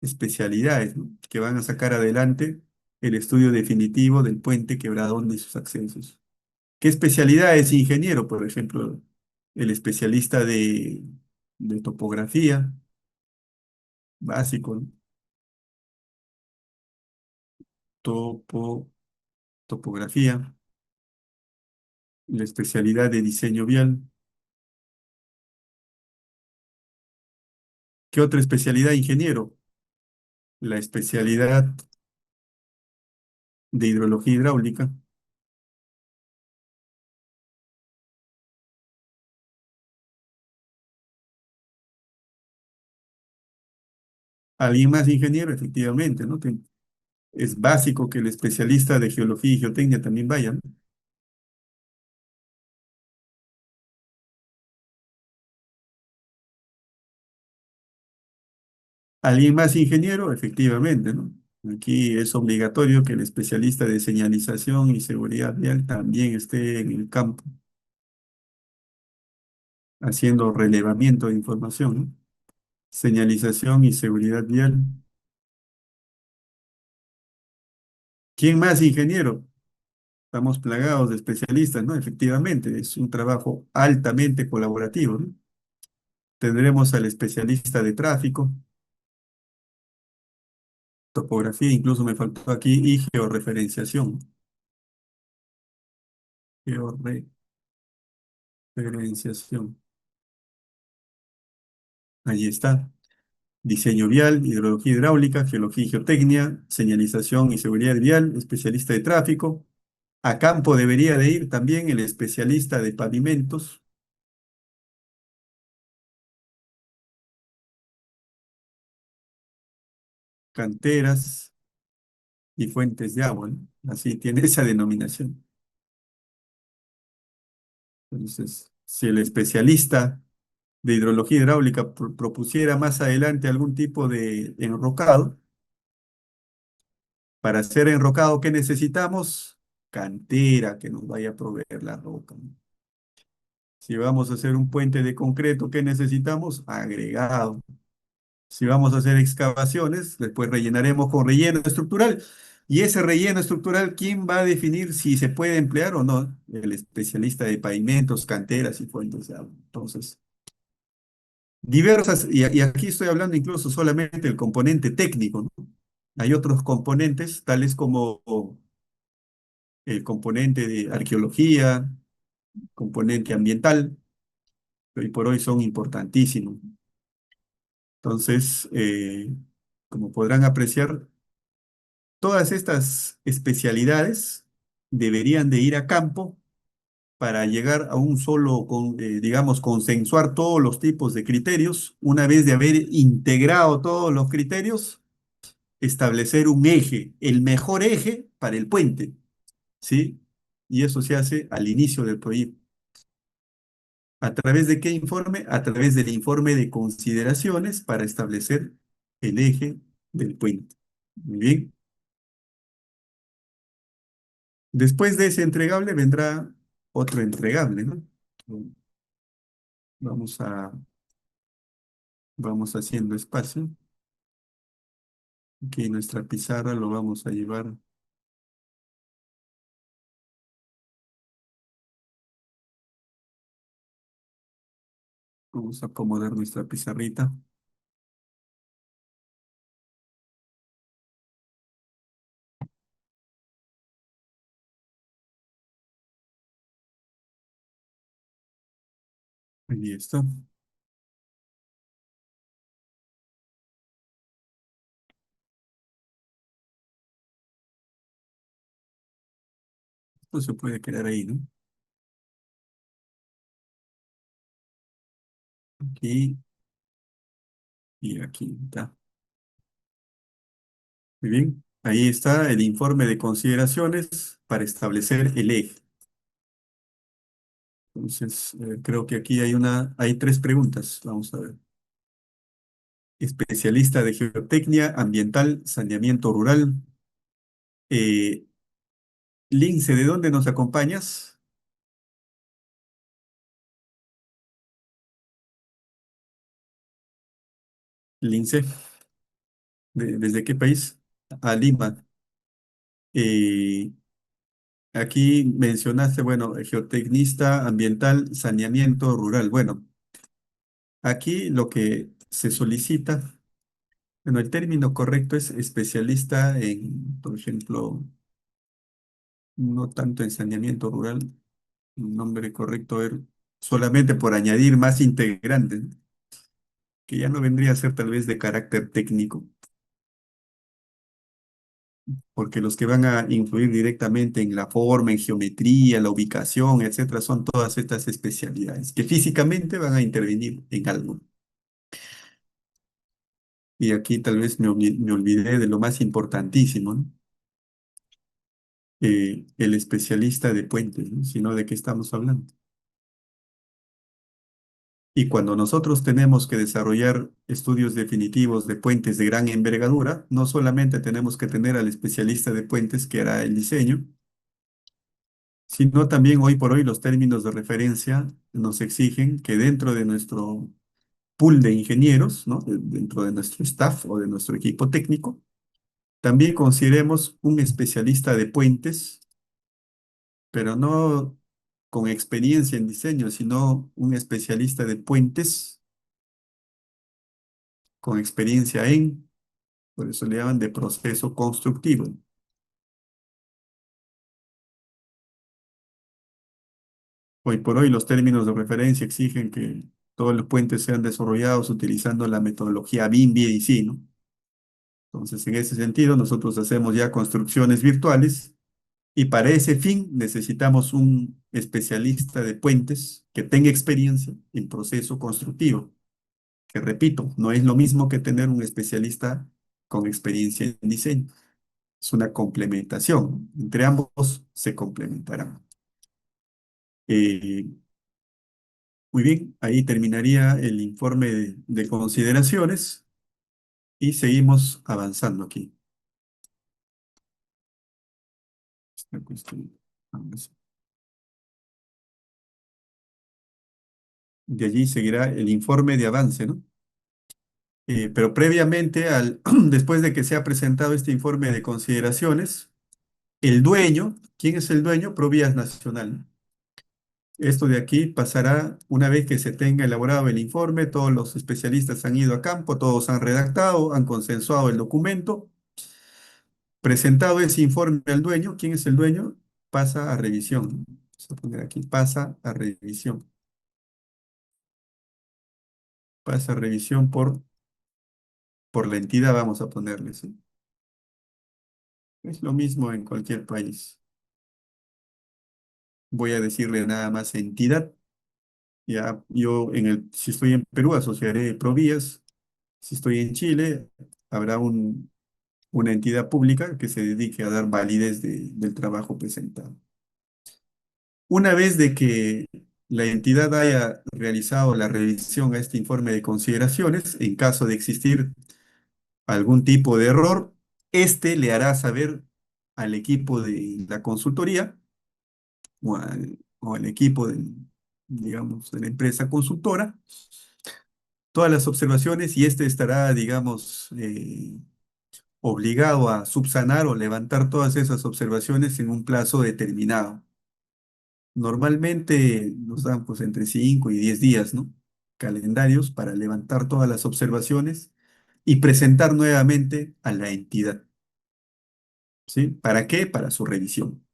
especialidades, ¿no? Que van a sacar adelante el estudio definitivo del puente Quebradón y sus accesos. ¿Qué especialidad es ingeniero? Por ejemplo, el especialista de topografía, básico, ¿no? Topo, topografía, la especialidad de diseño vial. ¿Qué otra especialidad, ingeniero? La especialidad de hidrología hidráulica. ¿Alguien más ingeniero? Efectivamente, ¿no? Que es básico que el especialista de geología y geotecnia también vaya, ¿no? ¿Alguien más ingeniero? Efectivamente, ¿no? Aquí es obligatorio que el especialista de señalización y seguridad vial también esté en el campo haciendo relevamiento de información, ¿no? Señalización y seguridad vial. ¿Quién más ingeniero? Estamos plagados de especialistas, ¿no? Efectivamente, es un trabajo altamente colaborativo, ¿no? Tendremos al especialista de tráfico, topografía, incluso me faltó aquí, y georreferenciación. Georreferenciación. Ahí está. Diseño vial, hidrología hidráulica, geología y geotecnia, señalización y seguridad vial, especialista de tráfico. A campo debería de ir también el especialista de pavimentos, canteras y fuentes de agua, ¿no? Así tiene esa denominación. Entonces, si el especialista de hidrología hidráulica propusiera más adelante algún tipo de enrocado, para hacer enrocado, ¿qué necesitamos? Cantera que nos vaya a proveer la roca, ¿no? Si vamos a hacer un puente de concreto, ¿qué necesitamos? Agregado. Si vamos a hacer excavaciones, después rellenaremos con relleno estructural. Y ese relleno estructural, ¿quién va a definir si se puede emplear o no? El especialista de pavimentos, canteras y fuentes de agua. Entonces, diversas, y aquí estoy hablando incluso solamente del componente técnico, ¿no? Hay otros componentes, tales como el componente de arqueología, componente ambiental, que hoy por hoy son importantísimos. Entonces, como podrán apreciar, todas estas especialidades deberían de ir a campo para llegar a un solo, digamos, consensuar todos los tipos de criterios. Una vez de haber integrado todos los criterios, establecer un eje, el mejor eje para el puente, ¿sí? Y eso se hace al inicio del proyecto. ¿A través de qué informe? A través del informe de consideraciones para establecer el eje del puente. Muy bien. Después de ese entregable vendrá otro entregable, ¿no? Vamos vamos haciendo espacio. Aquí nuestra pizarra lo vamos a llevar. Vamos a acomodar nuestra pizarrita. Ahí está. Esto se puede quedar ahí, ¿no? Aquí y aquí está. Muy bien. Ahí está el informe de consideraciones para establecer el eje. Entonces, creo que aquí hay tres preguntas. Vamos a ver. Especialista de geotecnia ambiental, saneamiento rural. Eh, Lince, ¿de dónde nos acompañas? Lince, ¿desde qué país? A Lima. Eh, Aquí mencionaste, bueno, geotecnista ambiental, saneamiento rural. Bueno, aquí lo que se solicita, bueno, el término correcto es especialista en, por ejemplo, no tanto en saneamiento rural, el nombre correcto es solamente por añadir más integrantes, ¿no? Que ya no vendría a ser tal vez de carácter técnico, porque los que van a influir directamente en la forma, en geometría, la ubicación, etcétera, son todas estas especialidades que físicamente van a intervenir en algo. Y aquí tal vez me olvidé de lo más importantísimo, ¿no? El especialista de puentes, ¿no? Sino de qué estamos hablando. Y cuando nosotros tenemos que desarrollar estudios definitivos de puentes de gran envergadura, no solamente tenemos que tener al especialista de puentes que hará el diseño, sino también hoy por hoy los términos de referencia nos exigen que dentro de nuestro pool de ingenieros, ¿no? Dentro de nuestro staff o de nuestro equipo técnico, también consideremos un especialista de puentes, pero no con experiencia en diseño, sino un especialista de puentes con experiencia en, por eso le llaman de proceso constructivo. Hoy por hoy los términos de referencia exigen que todos los puentes sean desarrollados utilizando la metodología BIM, BAC, ¿no? Entonces, en ese sentido, nosotros hacemos ya construcciones virtuales y para ese fin necesitamos un especialista de puentes que tenga experiencia en proceso constructivo, que repito, no es lo mismo que tener un especialista con experiencia en diseño. Es una complementación. Entre ambos se complementarán. Eh, Muy bien, ahí terminaría el informe de consideraciones y seguimos avanzando aquí. Esta cuestión. De allí seguirá el informe de avance, ¿no? Pero previamente, después de que se ha presentado este informe de consideraciones, el dueño, ¿quién es el dueño? Provías Nacional. Esto de aquí pasará una vez que se tenga elaborado el informe, todos los especialistas han ido a campo, todos han redactado, han consensuado el documento, presentado ese informe al dueño, ¿quién es el dueño? Pasa a revisión. Vamos a poner aquí, pasa a revisión por la entidad, vamos a ponerle, ¿sí? Es lo mismo en cualquier país. Voy a decirle nada más entidad. Ya yo si estoy en Perú asociaré Provías. Si estoy en Chile, habrá una entidad pública que se dedique a dar validez del trabajo presentado. Una vez de que la entidad haya realizado la revisión a este informe de consideraciones, en caso de existir algún tipo de error, este le hará saber al equipo de la consultoría o al equipo digamos, de la empresa consultora todas las observaciones y este estará, digamos, obligado a subsanar o levantar todas esas observaciones en un plazo determinado. Normalmente nos dan pues entre 5 y 10 días, ¿no? calendarios para levantar todas las observaciones y presentar nuevamente a la entidad. ¿Sí? ¿Para qué? Para su revisión.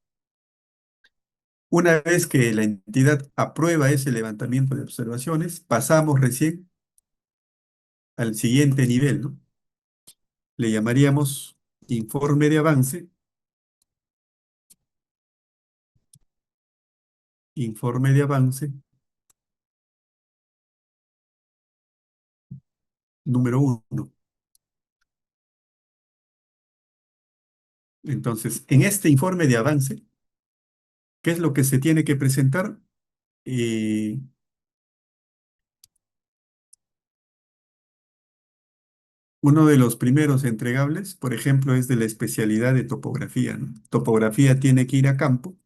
Una vez que la entidad aprueba ese levantamiento de observaciones, pasamos recién al siguiente nivel, ¿no? Le llamaríamos informe de avance, informe de avance número uno. Entonces, en este informe de avance, ¿qué es lo que se tiene que presentar? Eh, Uno de los primeros entregables, por ejemplo, es de la especialidad de topografía, ¿no? Topografía tiene que ir a campo,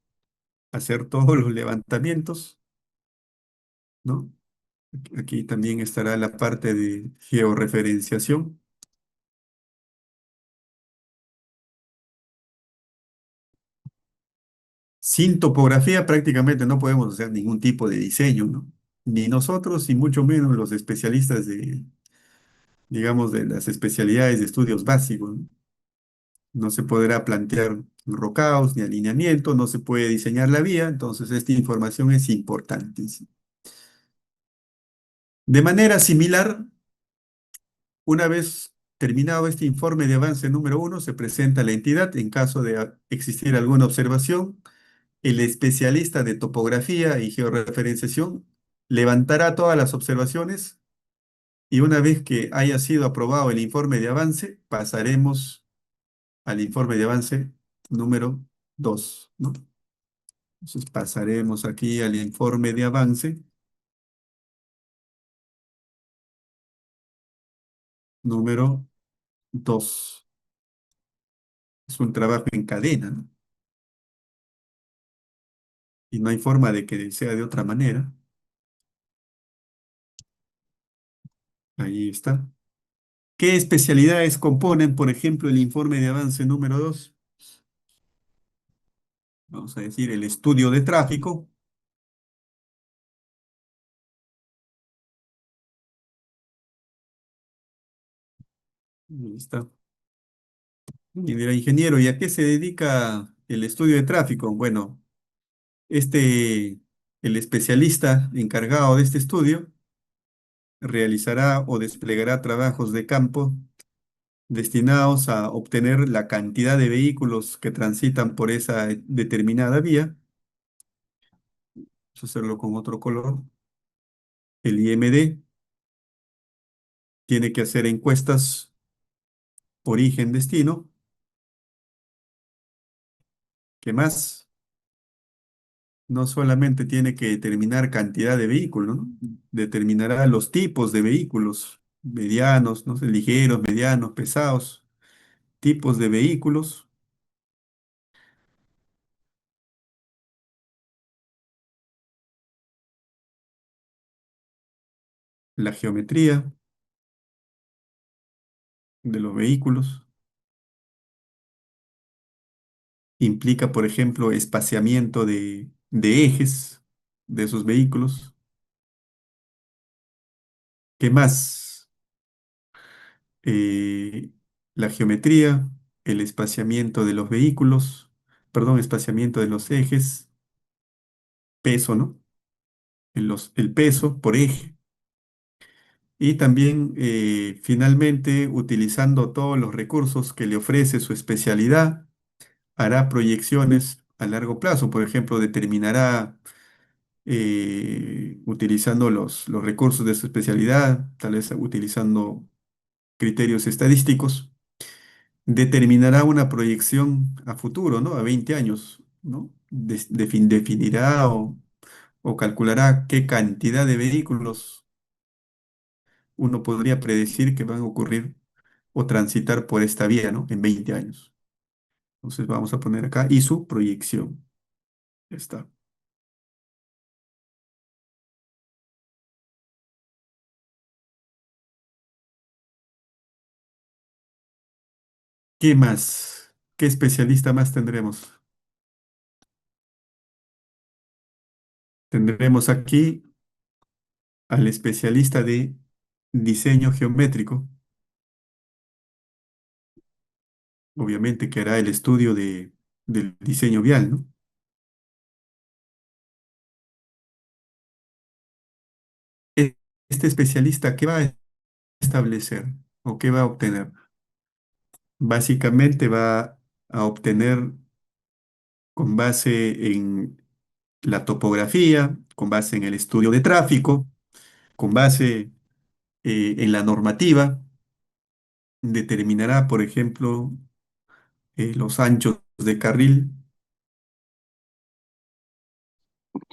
hacer todos los levantamientos, ¿no? Aquí también estará la parte de georreferenciación. Sin topografía prácticamente no podemos hacer ningún tipo de diseño, ¿no? Ni nosotros, y mucho menos los especialistas de, digamos, de las especialidades de estudios básicos, ¿no? No se podrá plantear rocados ni alineamiento, no se puede diseñar la vía, entonces esta información es importantísima. De manera similar, una vez terminado este informe de avance número uno, se presenta a la entidad en caso de existir alguna observación. El especialista de topografía y georreferenciación levantará todas las observaciones y una vez que haya sido aprobado el informe de avance, pasaremos al informe de avance número 2, ¿no? Entonces pasaremos aquí al informe de avance número 2. Es un trabajo en cadena, ¿no? Y no hay forma de que sea de otra manera. Ahí está. ¿Qué especialidades componen, por ejemplo, el informe de avance número 2? Vamos a decir el estudio de tráfico. Ahí está. Y dirá, ingeniero, ¿y a qué se dedica el estudio de tráfico? Bueno, el especialista encargado de este estudio realizará o desplegará trabajos de campo destinados a obtener la cantidad de vehículos que transitan por esa determinada vía. Vamos a hacerlo con otro color. El IMD tiene que hacer encuestas origen-destino. ¿Qué más? No solamente tiene que determinar cantidad de vehículos, ¿no? Determinará los tipos de vehículos, medianos, no sé, ligeros, medianos, pesados, tipos de vehículos, la geometría de los vehículos, implica, por ejemplo, espaciamiento de ejes de esos vehículos. ¿Qué más? Eh, la geometría, el espaciamiento de los vehículos, perdón, espaciamiento de los ejes, peso, ¿no? El peso por eje. Y también, finalmente, utilizando todos los recursos que le ofrece su especialidad, hará proyecciones a largo plazo. Por ejemplo, determinará, utilizando los recursos de su especialidad, tal vez utilizando criterios estadísticos, determinará una proyección a futuro, ¿no? A 20 años, ¿no? Definirá o calculará qué cantidad de vehículos uno podría predecir que van a ocurrir o transitar por esta vía, ¿no? En 20 años. Entonces vamos a poner acá y su proyección. Ya está. ¿Qué más? ¿Qué especialista más tendremos? Tendremos aquí al especialista de diseño geométrico, obviamente que hará el estudio del diseño vial, ¿no? E- Este especialista, ¿qué va a establecer o qué va a obtener? Básicamente va a obtener con base en la topografía, con base en el estudio de tráfico, con base en la normativa, determinará, por ejemplo, los anchos de carril.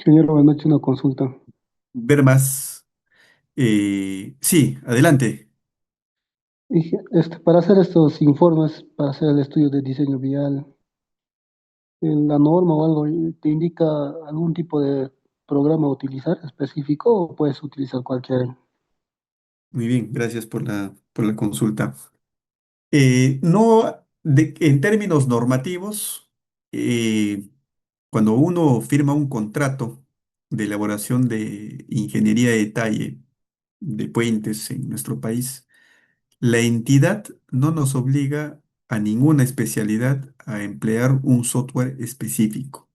Señor, buenas noches, una consulta. Ver más. Sí, adelante. Para hacer estos informes, para hacer el estudio de diseño vial, ¿la norma o algo te indica algún tipo de programa a utilizar específico o puedes utilizar cualquiera? Muy bien, gracias por la consulta. No, en términos normativos, cuando uno firma un contrato de elaboración de ingeniería de detalle de puentes en nuestro país, la entidad no nos obliga a ninguna especialidad a emplear un software específico.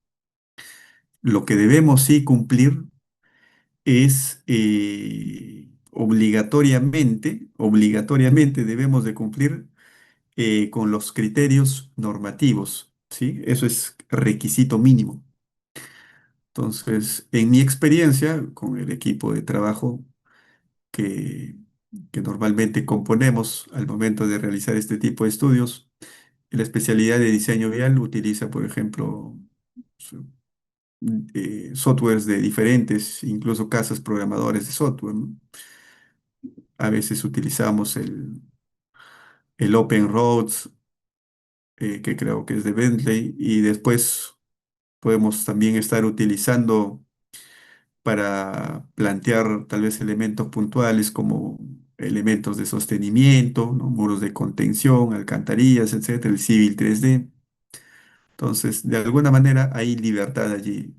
Lo que debemos sí cumplir es obligatoriamente debemos de cumplir con los criterios normativos, ¿sí? Eso es requisito mínimo. Entonces, en mi experiencia con el equipo de trabajo que, que normalmente componemos al momento de realizar este tipo de estudios, la especialidad de diseño vial utiliza, por ejemplo, so- softwares de diferentes, incluso casas programadoras de software, ¿no? A veces utilizamos el Open Roads, que creo que es de Bentley, y después podemos también estar utilizando para plantear tal vez elementos puntuales como elementos de sostenimiento, ¿no? Muros de contención, alcantarillas, etcétera, el Civil 3D. Entonces, de alguna manera hay libertad allí.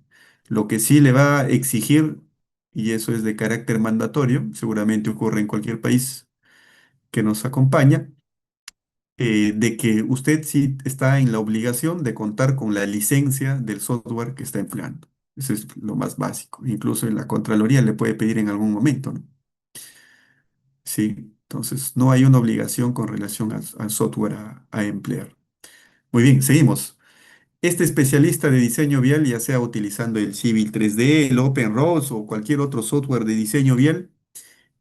Lo que sí le va a exigir, y eso es de carácter mandatorio, seguramente ocurre en cualquier país que nos acompaña, de que usted sí está en la obligación de contar con la licencia del software que está empleando. Eso es lo más básico. Incluso en la Contraloría le puede pedir en algún momento, ¿no? Sí, entonces no hay una obligación con relación al software a emplear. Muy bien, seguimos. Este especialista de diseño vial, ya sea utilizando el Civil 3D, el OpenROS o cualquier otro software de diseño vial,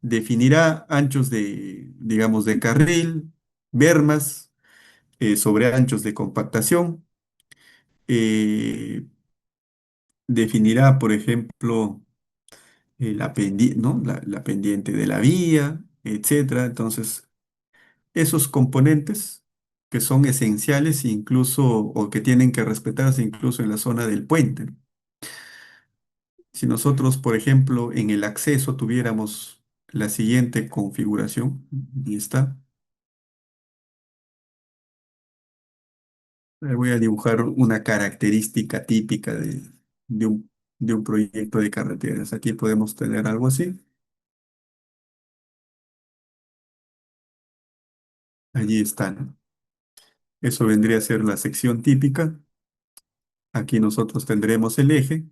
definirá anchos de, digamos, de carril, bermas, sobre anchos de compactación, eh, definirá, por ejemplo, ¿no? La pendiente de la vía, etcétera. Entonces, esos componentes que son esenciales incluso o que tienen que respetarse incluso en la zona del puente, ¿no? Si nosotros, por ejemplo, en el acceso tuviéramos la siguiente configuración, y está, voy a dibujar una característica típica de de un proyecto de carreteras. Aquí podemos tener algo así. Allí está, ¿no? Eso vendría a ser la sección típica. Aquí nosotros tendremos el eje.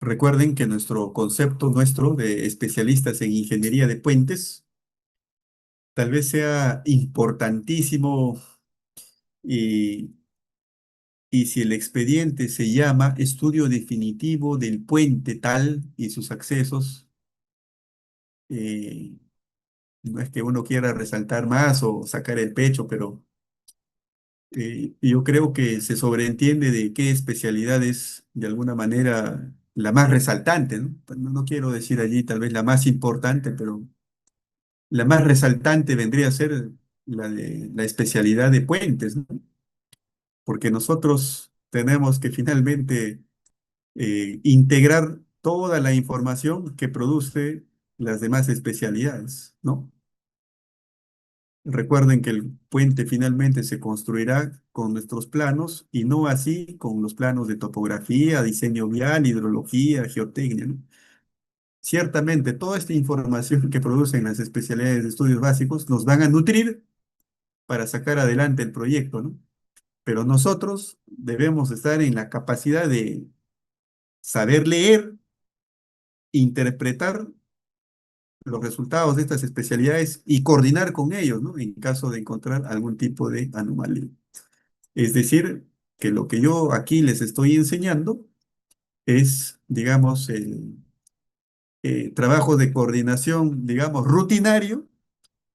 Recuerden que nuestro concepto nuestro de especialistas en ingeniería de puentes tal vez sea importantísimo y, y si el expediente se llama estudio definitivo del puente tal y sus accesos, eh, no es que uno quiera resaltar más o sacar el pecho, pero yo creo que se sobreentiende de qué especialidad es de alguna manera la más resaltante, ¿no? Pues no quiero decir allí tal vez la más importante, pero la más resaltante vendría a ser la de la especialidad de puentes, ¿no? Porque nosotros tenemos que finalmente integrar toda la información que produce las demás especialidades, ¿no? Recuerden que el puente finalmente se construirá con nuestros planos y no así con los planos de topografía, diseño vial, hidrología, geotecnia, ¿no? Ciertamente, toda esta información que producen las especialidades de estudios básicos nos van a nutrir para sacar adelante el proyecto, ¿no? Pero nosotros debemos estar en la capacidad de saber leer, interpretar los resultados de estas especialidades y coordinar con ellos, ¿no? En caso de encontrar algún tipo de anomalía. Es decir, que lo que yo aquí les estoy enseñando es, digamos, el trabajo de coordinación, digamos, rutinario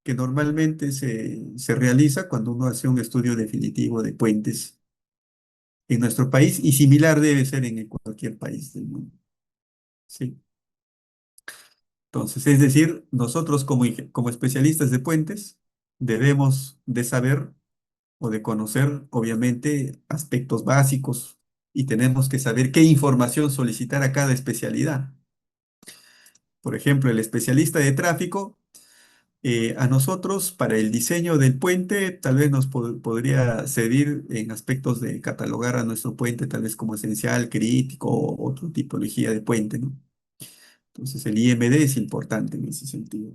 que normalmente se realiza cuando uno hace un estudio definitivo de puentes en nuestro país y similar debe ser en cualquier país del mundo. Sí. Entonces, es decir, nosotros como especialistas de puentes debemos de saber o de conocer, obviamente, aspectos básicos y tenemos que saber qué información solicitar a cada especialidad. Por ejemplo, el especialista de tráfico, a nosotros para el diseño del puente tal vez nos podría servir en aspectos de catalogar a nuestro puente tal vez como esencial, crítico o otra tipología de puente, ¿no? Entonces el IMD es importante en ese sentido.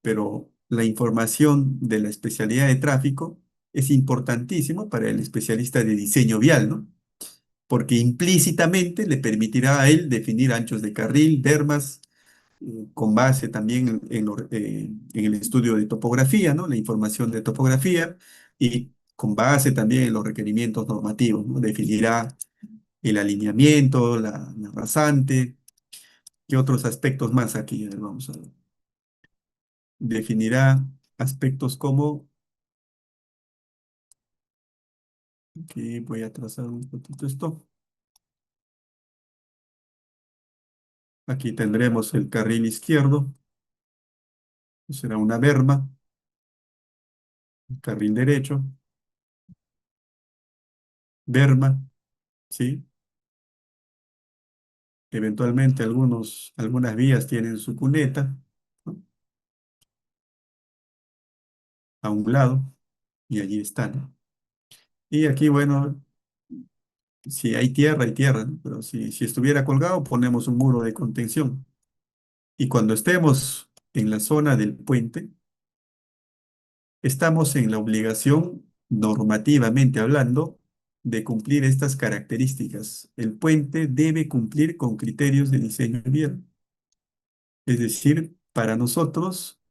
Pero la información de la especialidad de tráfico es importantísimo para el especialista de diseño vial, ¿no? Porque implícitamente le permitirá a él definir anchos de carril, dermas, con base también en el estudio de topografía, ¿no? La información de topografía y con base también en los requerimientos normativos, ¿no? Definirá el alineamiento, la rasante y otros aspectos más aquí. A ver, vamos a ver. Definirá aspectos como, que voy a trazar un poquito esto. Aquí tendremos el carril izquierdo, será una berma, el carril derecho, berma, ¿sí? Eventualmente algunas vías tienen su cuneta, ¿no? A un lado y allí están. Y aquí, bueno, si hay tierra, ¿no? Pero si estuviera colgado, ponemos un muro de contención. Y cuando estemos en la zona del puente, estamos en la obligación, normativamente hablando, de cumplir estas características. El puente debe cumplir con criterios de diseño vial. Es decir, para nosotros,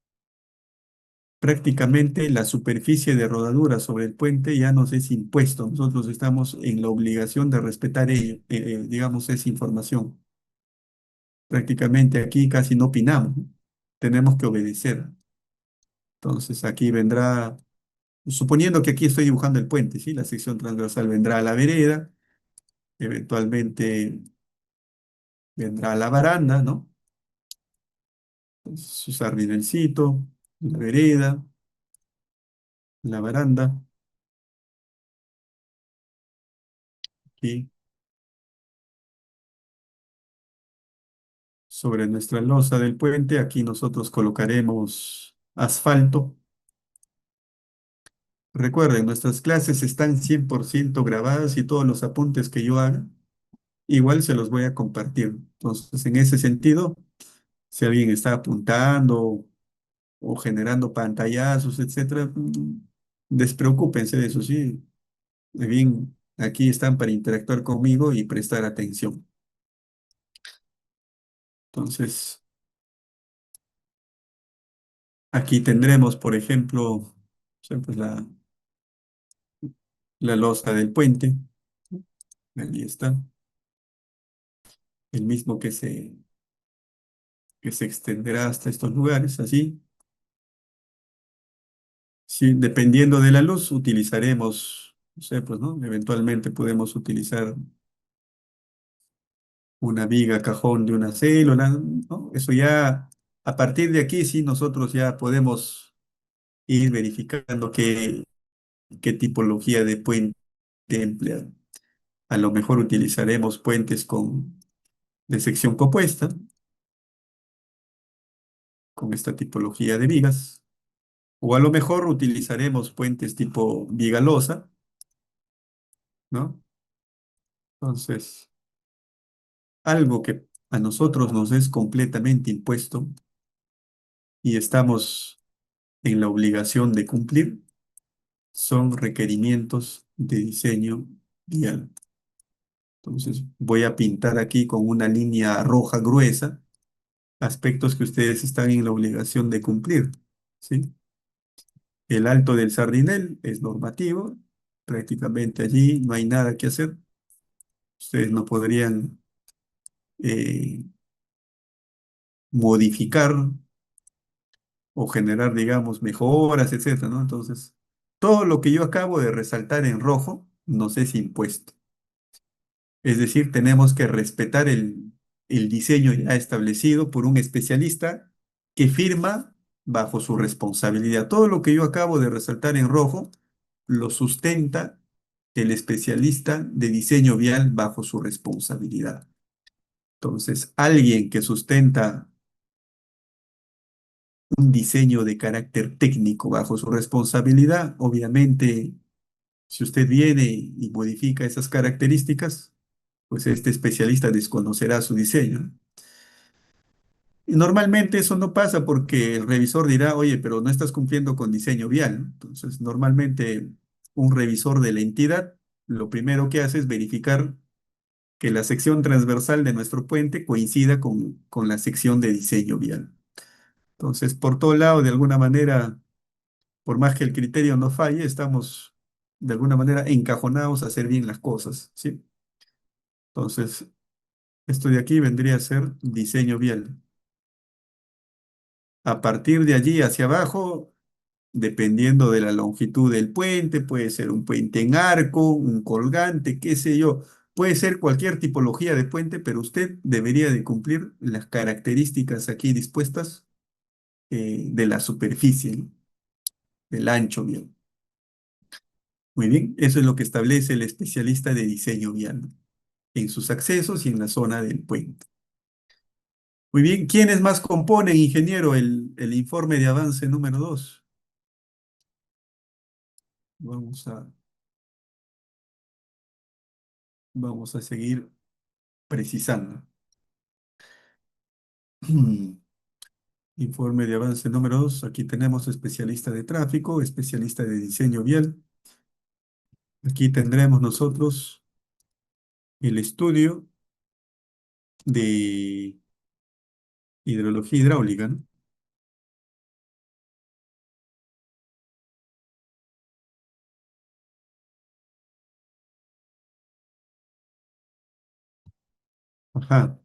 prácticamente la superficie de rodadura sobre el puente ya nos es impuesto. Nosotros estamos en la obligación de respetar ello, digamos, esa información. Prácticamente aquí casi no opinamos, ¿no? Tenemos que obedecer. Entonces aquí vendrá, suponiendo que aquí estoy dibujando el puente, ¿sí? La sección transversal vendrá a la vereda, eventualmente vendrá a la baranda, ¿no? Entonces, su sardinelcito, la vereda, la baranda, aquí. Sobre nuestra losa del puente, aquí nosotros colocaremos asfalto. Recuerden, nuestras clases están 100% grabadas y todos los apuntes que yo haga, igual se los voy a compartir. Entonces, en ese sentido, si alguien está apuntando o generando pantallazos, etcétera, despreocúpense de eso, sí. Bien, aquí están para interactuar conmigo y prestar atención. Entonces, aquí tendremos, por ejemplo, o sea, pues la losa del puente. Allí está. El mismo que se extenderá hasta estos lugares, así. Sí, dependiendo de la luz, utilizaremos, no sé, pues, ¿no? Eventualmente podemos utilizar una viga cajón de una célula, ¿no? Eso ya, a partir de aquí, sí, nosotros ya podemos ir verificando qué tipología de puente emplear. A lo mejor utilizaremos puentes de sección compuesta, con esta tipología de vigas. O a lo mejor utilizaremos puentes tipo Vigalosa, ¿no? Entonces, algo que a nosotros nos es completamente impuesto y estamos en la obligación de cumplir son requerimientos de diseño vial. Entonces, voy a pintar aquí con una línea roja gruesa aspectos que ustedes están en la obligación de cumplir, ¿sí? El Alto del Sardinel es normativo, prácticamente allí no hay nada que hacer. Ustedes no podrían eh, modificar o generar, digamos, mejoras, etcétera, ¿no? Entonces, todo lo que yo acabo de resaltar en rojo nos es impuesto. Es decir, tenemos que respetar el diseño ya establecido por un especialista que firma bajo su responsabilidad. Todo lo que yo acabo de resaltar en rojo lo sustenta el especialista de diseño vial bajo su responsabilidad. Entonces, alguien que sustenta un diseño de carácter técnico bajo su responsabilidad, obviamente, si usted viene y modifica esas características, pues este especialista desconocerá su diseño. Y normalmente eso no pasa porque el revisor dirá, oye, pero no estás cumpliendo con diseño vial, ¿no? Entonces, normalmente un revisor de la entidad lo primero que hace es verificar que la sección transversal de nuestro puente coincida con la sección de diseño vial. Entonces, por todo lado, de alguna manera, por más que el criterio no falle, estamos de alguna manera encajonados a hacer bien las cosas, ¿sí? Entonces, esto de aquí vendría a ser diseño vial. A partir de allí hacia abajo, dependiendo de la longitud del puente, puede ser un puente en arco, un colgante, qué sé yo, puede ser cualquier tipología de puente, pero usted debería de cumplir las características aquí dispuestas de la superficie, ¿no? Del ancho vial. Muy bien, eso es lo que establece el especialista de diseño vial, ¿no? En sus accesos y en la zona del puente. Muy bien, ¿quiénes más componen, ingeniero, el informe de avance número 2? Vamos a, vamos a seguir precisando. Informe de avance número 2. Aquí tenemos especialista de tráfico, especialista de diseño vial. Aquí tendremos nosotros el estudio de hidrología hidráulica, ¿no? Ajá,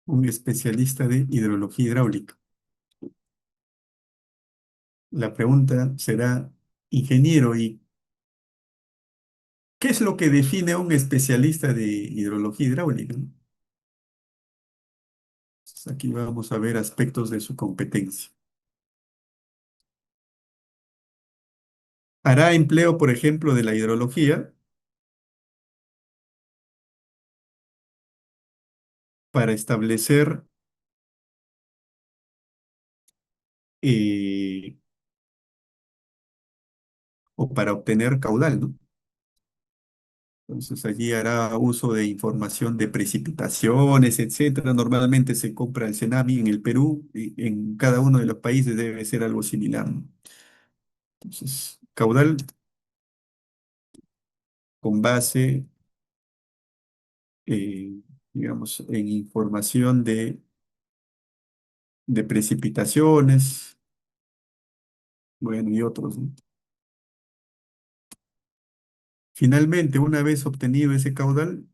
un especialista de hidrología hidráulica. La pregunta será, ingeniero, ¿y qué es lo que define a un especialista de hidrología hidráulica, ¿no? Entonces, aquí vamos a ver aspectos de su competencia. Hará empleo, por ejemplo, de la hidrología para establecer eh, o para obtener caudal, ¿no? Entonces allí hará uso de información de precipitaciones, etcétera. Normalmente se compra el Cenami en el Perú y en cada uno de los países debe ser algo similar, ¿no? Entonces, caudal con base, eh, digamos, en información de precipitaciones, bueno, y otros, ¿no? Finalmente, una vez obtenido ese caudal,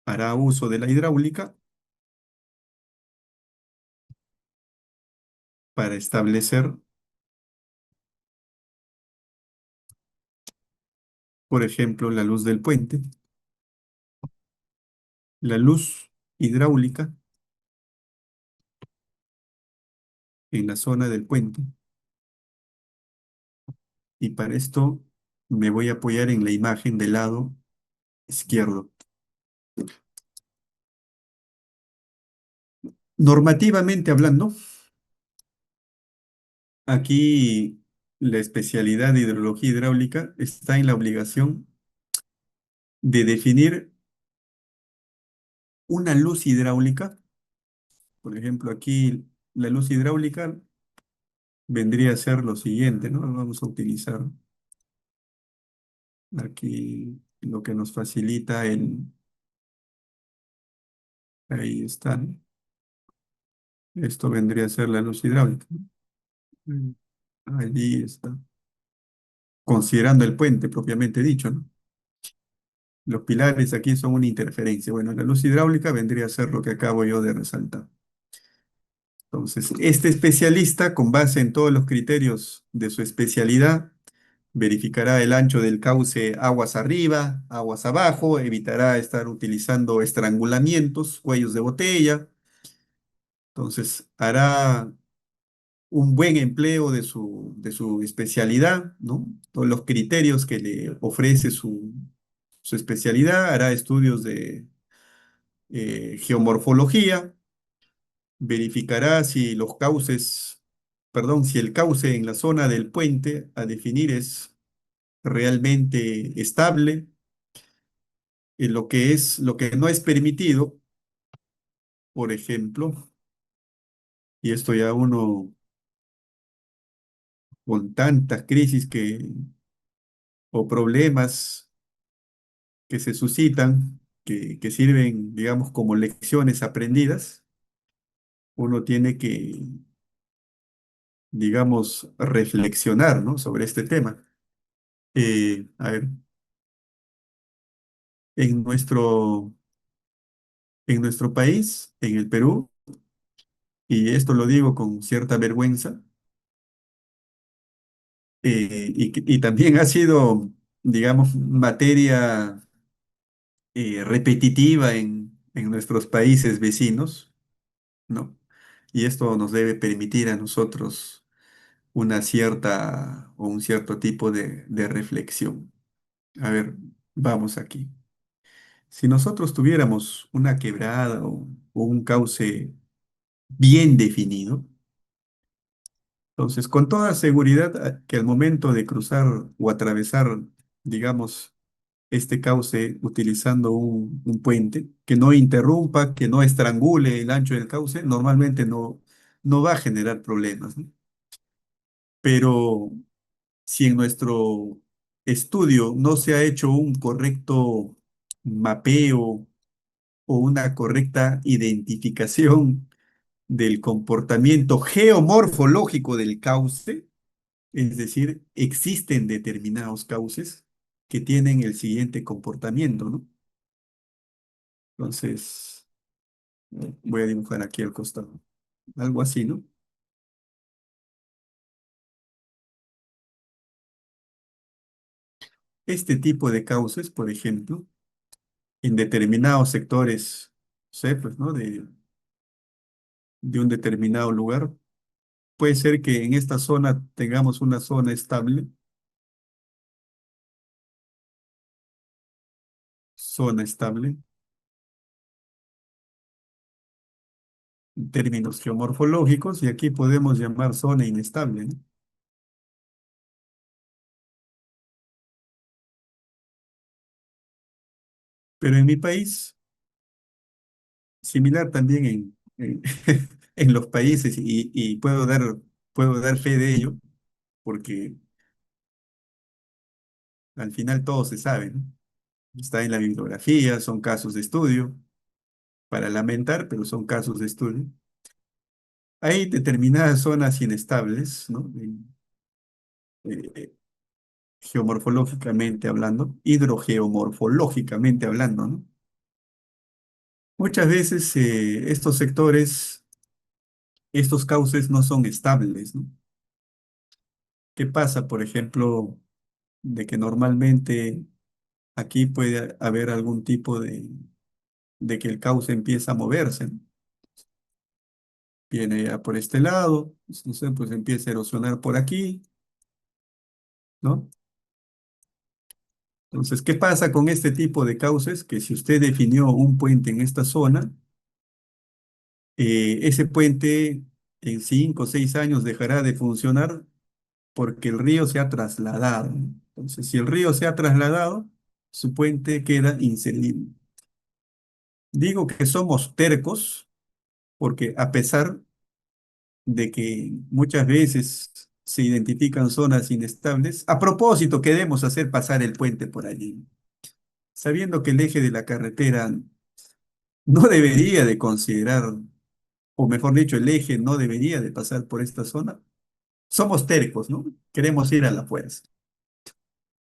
hará uso de la hidráulica para establecer, por ejemplo, la luz del puente, la luz hidráulica en la zona del puente. Y para esto me voy a apoyar en la imagen del lado izquierdo. Normativamente hablando, Aquí la especialidad de hidrología hidráulica está en la obligación de definir una luz hidráulica. Por ejemplo, aquí la luz hidráulica vendría a ser lo siguiente, ¿no? Vamos a utilizar aquí lo que nos facilita ahí está, ¿no? Esto vendría a ser la luz hidráulica, ¿no? Mm, Allí está. Considerando el puente propiamente dicho, ¿no? Los pilares aquí son una interferencia. Bueno, la luz hidráulica vendría a ser lo que acabo yo de resaltar. Entonces, este especialista, con base en todos los criterios de su especialidad, verificará el ancho del cauce aguas arriba, aguas abajo, evitará estar utilizando estrangulamientos, cuellos de botella. Entonces, hará un buen empleo de su especialidad, ¿no? Todos los criterios que le ofrece su especialidad, hará estudios de geomorfología, verificará si los cauces, perdón, si el cauce en la zona del puente a definir es realmente estable, lo que no es permitido, por ejemplo, y esto ya uno con tantas crisis o problemas que se suscitan, que sirven, digamos, como lecciones aprendidas, uno tiene que, digamos, reflexionar, ¿no? Sobre este tema. A ver, en nuestro, en nuestro país, en el Perú, y esto lo digo con cierta vergüenza, y también ha sido, digamos, materia repetitiva en nuestros países vecinos, ¿no? Y esto nos debe permitir a nosotros una cierta o un cierto tipo de reflexión. A ver, vamos aquí. Si nosotros tuviéramos una quebrada o un cauce bien definido, entonces con toda seguridad que al momento de cruzar o atravesar, digamos, este cauce utilizando un puente que no interrumpa, que no estrangule el ancho del cauce, normalmente no va a generar problemas, ¿no? Pero si en nuestro estudio no se ha hecho un correcto mapeo o una correcta identificación del comportamiento geomorfológico del cauce, es decir, existen determinados cauces que tienen el siguiente comportamiento, ¿no? Entonces, voy a dibujar aquí al costado, algo así, ¿no? Este tipo de cauces, por ejemplo, en determinados sectores, no sé, pues, ¿no? De un determinado lugar. Puede ser que en esta zona tengamos una zona estable, zona estable, en términos geomorfológicos, y aquí podemos llamar zona inestable, ¿no? Pero en mi país, similar también en los países, y puedo dar fe de ello, porque al final todo se sabe, ¿no? Está en la bibliografía, son casos de estudio, para lamentar, pero son casos de estudio. Hay determinadas zonas inestables, ¿no? Eh, geomorfológicamente hablando, hidrogeomorfológicamente hablando, ¿no? Muchas veces estos sectores, estos cauces no son estables, ¿no? ¿Qué pasa, por ejemplo, de que normalmente aquí puede haber algún tipo de que el cauce empieza a moverse, ¿no? Viene ya por este lado, pues, no sé, pues empieza a erosionar por aquí, ¿no? Entonces, ¿qué pasa con este tipo de cauces? Que si usted definió un puente en esta zona, ese puente en 5 o 6 años dejará de funcionar porque el río se ha trasladado. Entonces, si el río se ha trasladado, su puente queda inservible. Digo que somos tercos porque a pesar de que muchas veces se identifican zonas inestables, a propósito queremos hacer pasar el puente por allí, sabiendo que el eje de la carretera no debería de considerar, o mejor dicho, el eje no debería de pasar por esta zona. Somos tercos, ¿no? Queremos ir a la fuerza.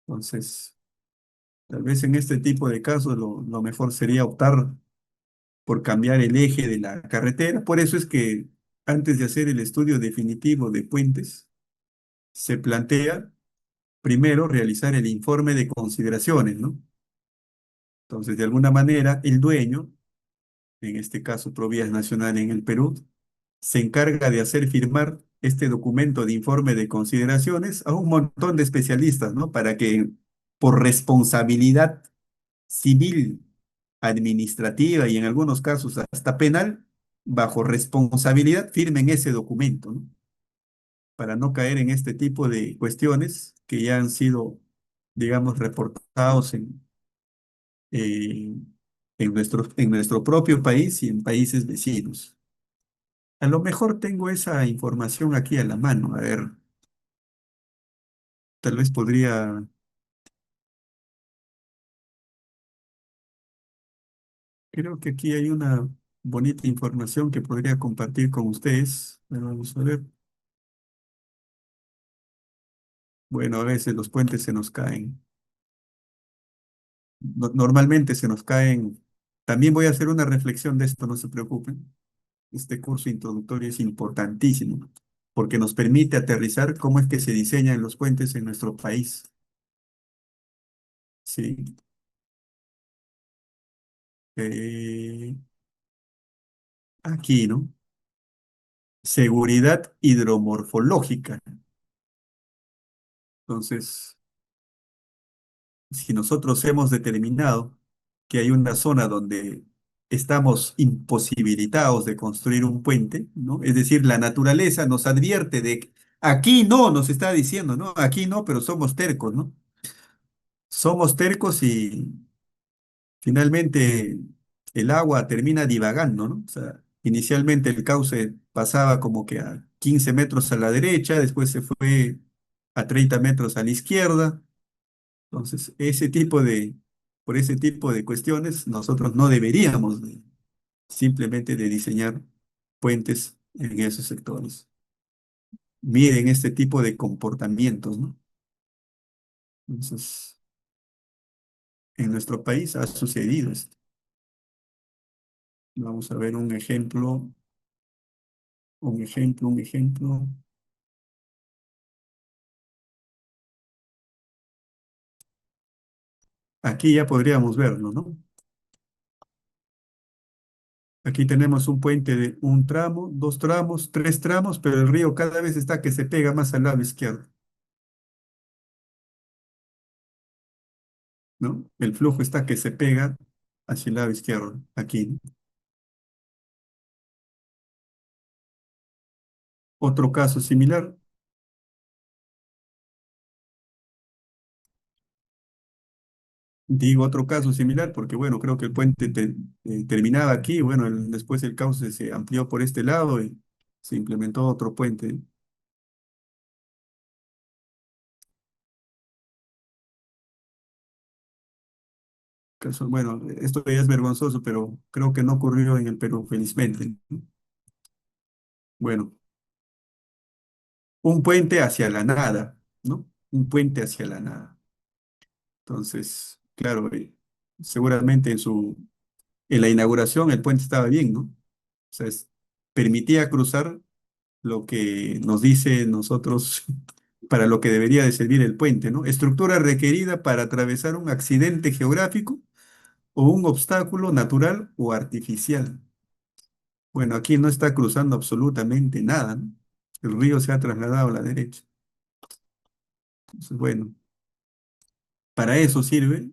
Entonces, tal vez en este tipo de casos lo mejor sería optar por cambiar el eje de la carretera. Por eso es que antes de hacer el estudio definitivo de puentes, se plantea primero realizar el informe de consideraciones, ¿no? Entonces, de alguna manera, el dueño, en este caso Provías Nacional en el Perú, se encarga de hacer firmar este documento de informe de consideraciones a un montón de especialistas, ¿no? Para que por responsabilidad civil, administrativa y en algunos casos hasta penal, bajo responsabilidad, firmen ese documento, ¿no? Para no caer en este tipo de cuestiones que ya han sido, digamos, reportados eh, en nuestro propio país y en países vecinos. A lo mejor tengo esa información aquí a la mano. A ver, tal vez creo que aquí hay una bonita información que podría compartir con ustedes. Pero vamos a ver. Bueno, a veces los puentes se nos caen. Normalmente se nos caen. También voy a hacer una reflexión de esto, no se preocupen. Este curso introductorio es importantísimo porque nos permite aterrizar cómo es que se diseñan los puentes en nuestro país. Sí. Eh, Aquí, ¿no? Seguridad hidromorfológica. Entonces, si nosotros hemos determinado que hay una zona donde estamos imposibilitados de construir un puente, ¿no? Es decir, la naturaleza nos advierte de que aquí no, nos está diciendo, ¿no? Aquí no, pero somos tercos, ¿no? Somos tercos y finalmente el agua termina divagando, ¿no? O sea, inicialmente el cauce pasaba como que a 15 metros a la derecha, después se fue a 30 metros a la izquierda. Entonces, por ese tipo de cuestiones, nosotros no deberíamos simplemente de diseñar puentes en esos sectores. Miren este tipo de comportamientos, ¿no? Entonces, en nuestro país ha sucedido esto. Vamos a ver un ejemplo. Aquí ya podríamos verlo, ¿no? Aquí tenemos un puente de un tramo, 2 tramos, 3 tramos, pero el río cada vez está que se pega más al lado izquierdo, ¿no? El flujo está que se pega hacia el lado izquierdo, aquí, ¿no? Otro caso similar, digo otro caso similar porque, bueno, creo que el puente terminaba aquí, bueno, después el cauce se amplió por este lado y se implementó otro puente. Bueno, esto ya es vergonzoso, pero creo que no ocurrió en el Perú, felizmente, ¿no? Bueno, un puente hacia la nada, ¿no? Un puente hacia la nada. Entonces, claro, seguramente en la inauguración el puente estaba bien, ¿no? O sea, permitía cruzar lo que nos dice nosotros para lo que debería de servir el puente, ¿no? Estructura requerida para atravesar un accidente geográfico o un obstáculo natural o artificial. Bueno, aquí no está cruzando absolutamente nada, ¿no? El río se ha trasladado a la derecha. Entonces, bueno, para eso sirve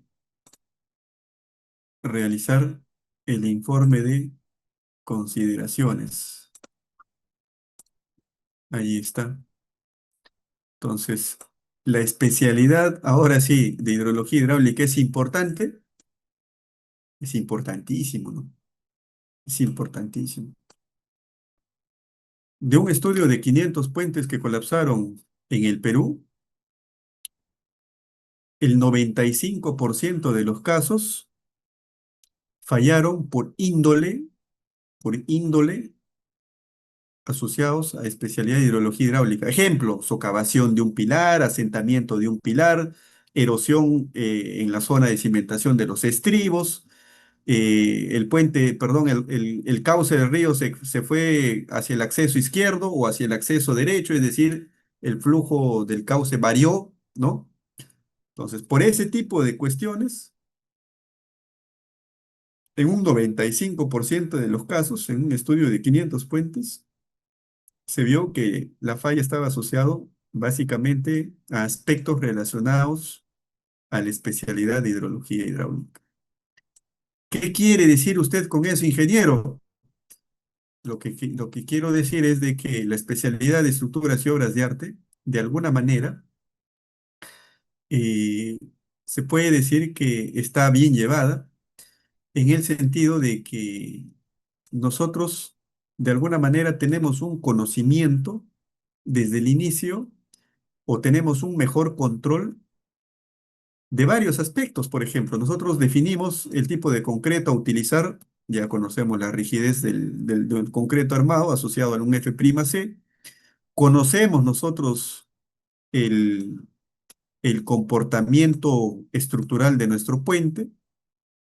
realizar el informe de consideraciones. Ahí está. Entonces, la especialidad, ahora sí, de hidrología hidráulica es importantísimo, ¿no? Es importantísimo. De un estudio de 500 puentes que colapsaron en el Perú, el 95% de los casos fallaron por índole asociados a especialidad de hidrología hidráulica. Ejemplo, socavación de un pilar, asentamiento de un pilar, erosión en la zona de cimentación de los estribos, el puente, perdón, el cauce del río se fue hacia el acceso izquierdo o hacia el acceso derecho, es decir, el flujo del cauce varió, ¿no? Entonces, por ese tipo de cuestiones, en un 95% de los casos, en un estudio de 500 puentes, se vio que la falla estaba asociado básicamente a aspectos relacionados a la especialidad de hidrología hidráulica. ¿Qué quiere decir usted con eso, ingeniero? Lo que quiero decir es de que la especialidad de estructuras y obras de arte, de alguna manera, eh, se puede decir que está bien llevada en el sentido de que nosotros, de alguna manera, tenemos un conocimiento desde el inicio o tenemos un mejor control de varios aspectos. Por ejemplo, nosotros definimos el tipo de concreto a utilizar, ya conocemos la rigidez del concreto armado asociado a un F'C. Conocemos nosotros el, el comportamiento estructural de nuestro puente,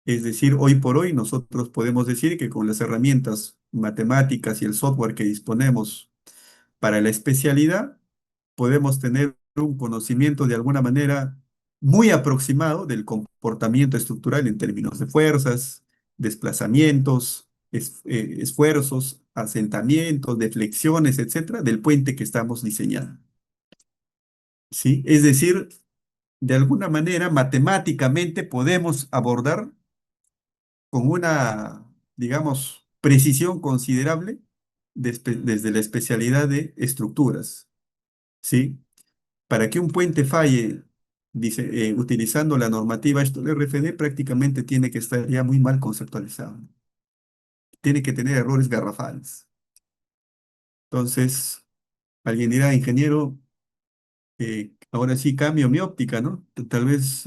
es decir, hoy por hoy nosotros podemos decir que con las herramientas matemáticas y el software que disponemos para la especialidad, podemos tener un conocimiento de alguna manera muy aproximado del comportamiento estructural en términos de fuerzas, desplazamientos, esfuerzos, asentamientos, deflexiones, etcétera, del puente que estamos diseñando. ¿Sí? Es decir, de alguna manera, matemáticamente podemos abordar con una, digamos, precisión considerable desde la especialidad de estructuras, ¿sí? Para que un puente falle, dice, utilizando la normativa esto del RFD, prácticamente tiene que estar ya muy mal conceptualizado. Tiene que tener errores garrafales. Entonces, alguien dirá, ingeniero, ahora sí cambio mi óptica, ¿no? Tal vez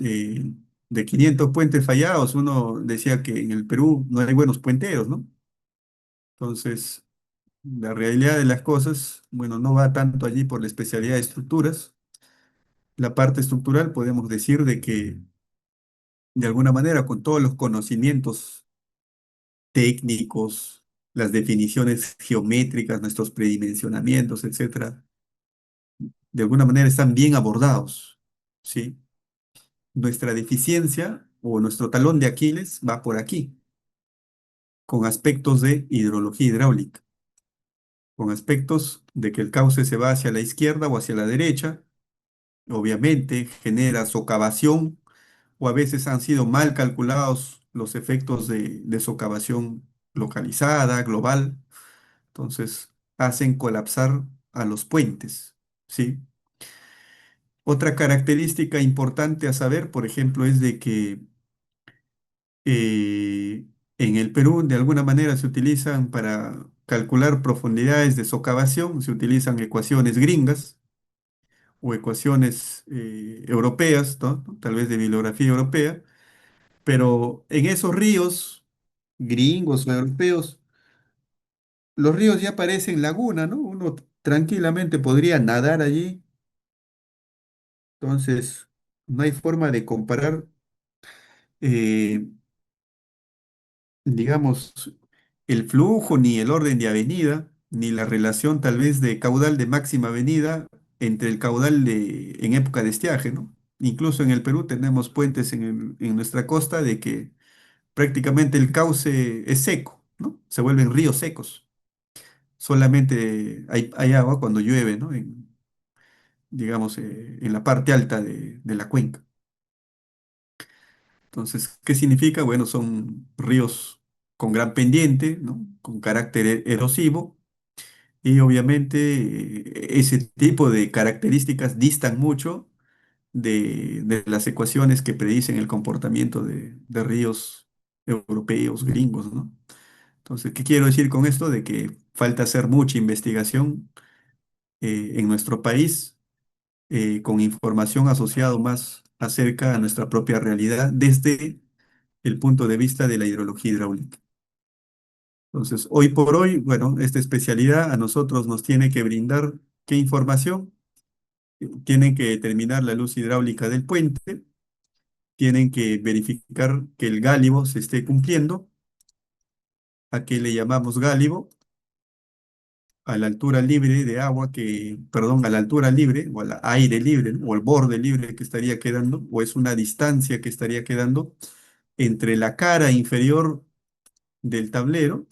de 500 puentes fallados, uno decía que en el Perú no hay buenos puenteros, ¿no? Entonces, la realidad de las cosas, bueno, no va tanto allí por la especialidad de estructuras. La parte estructural podemos decir de que, de alguna manera, con todos los conocimientos técnicos, las definiciones geométricas, nuestros predimensionamientos, etcétera, de alguna manera están bien abordados, ¿sí? Nuestra deficiencia o nuestro talón de Aquiles va por aquí, con aspectos de hidrología hidráulica, con aspectos de que el cauce se va hacia la izquierda o hacia la derecha, obviamente genera socavación o a veces han sido mal calculados los efectos de socavación localizada, global, entonces hacen colapsar a los puentes, ¿sí? Otra característica importante a saber, por ejemplo, es de que eh, en el Perú de alguna manera se utilizan para calcular profundidades de socavación, se utilizan ecuaciones gringas o ecuaciones europeas, ¿no? Tal vez de bibliografía europea, pero en esos ríos gringos o europeos, los ríos ya parecen laguna, ¿no? Uno tranquilamente podría nadar allí, entonces no hay forma de comparar, eh, digamos, el flujo, ni el orden de avenida, ni la relación tal vez de caudal de máxima avenida entre el caudal en época de estiaje, ¿no? Incluso en el Perú tenemos puentes en nuestra costa de que prácticamente el cauce es seco, ¿no? Se vuelven ríos secos. Solamente hay agua cuando llueve, ¿no? Digamos, en la parte alta de la cuenca. Entonces, ¿qué significa? Bueno, son ríos con gran pendiente, ¿no? Con carácter erosivo, Y obviamente ese tipo de características distan mucho de las ecuaciones que predicen el comportamiento de ríos europeos, gringos, ¿no? Entonces, ¿qué quiero decir con esto? De que falta hacer mucha investigación en nuestro país con información asociada más acerca a nuestra propia realidad desde el punto de vista de la hidrología hidráulica. Entonces, hoy por hoy, bueno, esta especialidad a nosotros nos tiene que brindar qué información. Tienen que determinar la luz hidráulica del puente, tienen que verificar que el gálibo se esté cumpliendo. ¿A qué le llamamos gálibo? A la altura libre de agua perdón, a la altura libre o al aire libre, ¿no? O el borde libre que estaría quedando, o es una distancia que estaría quedando entre la cara inferior del tablero,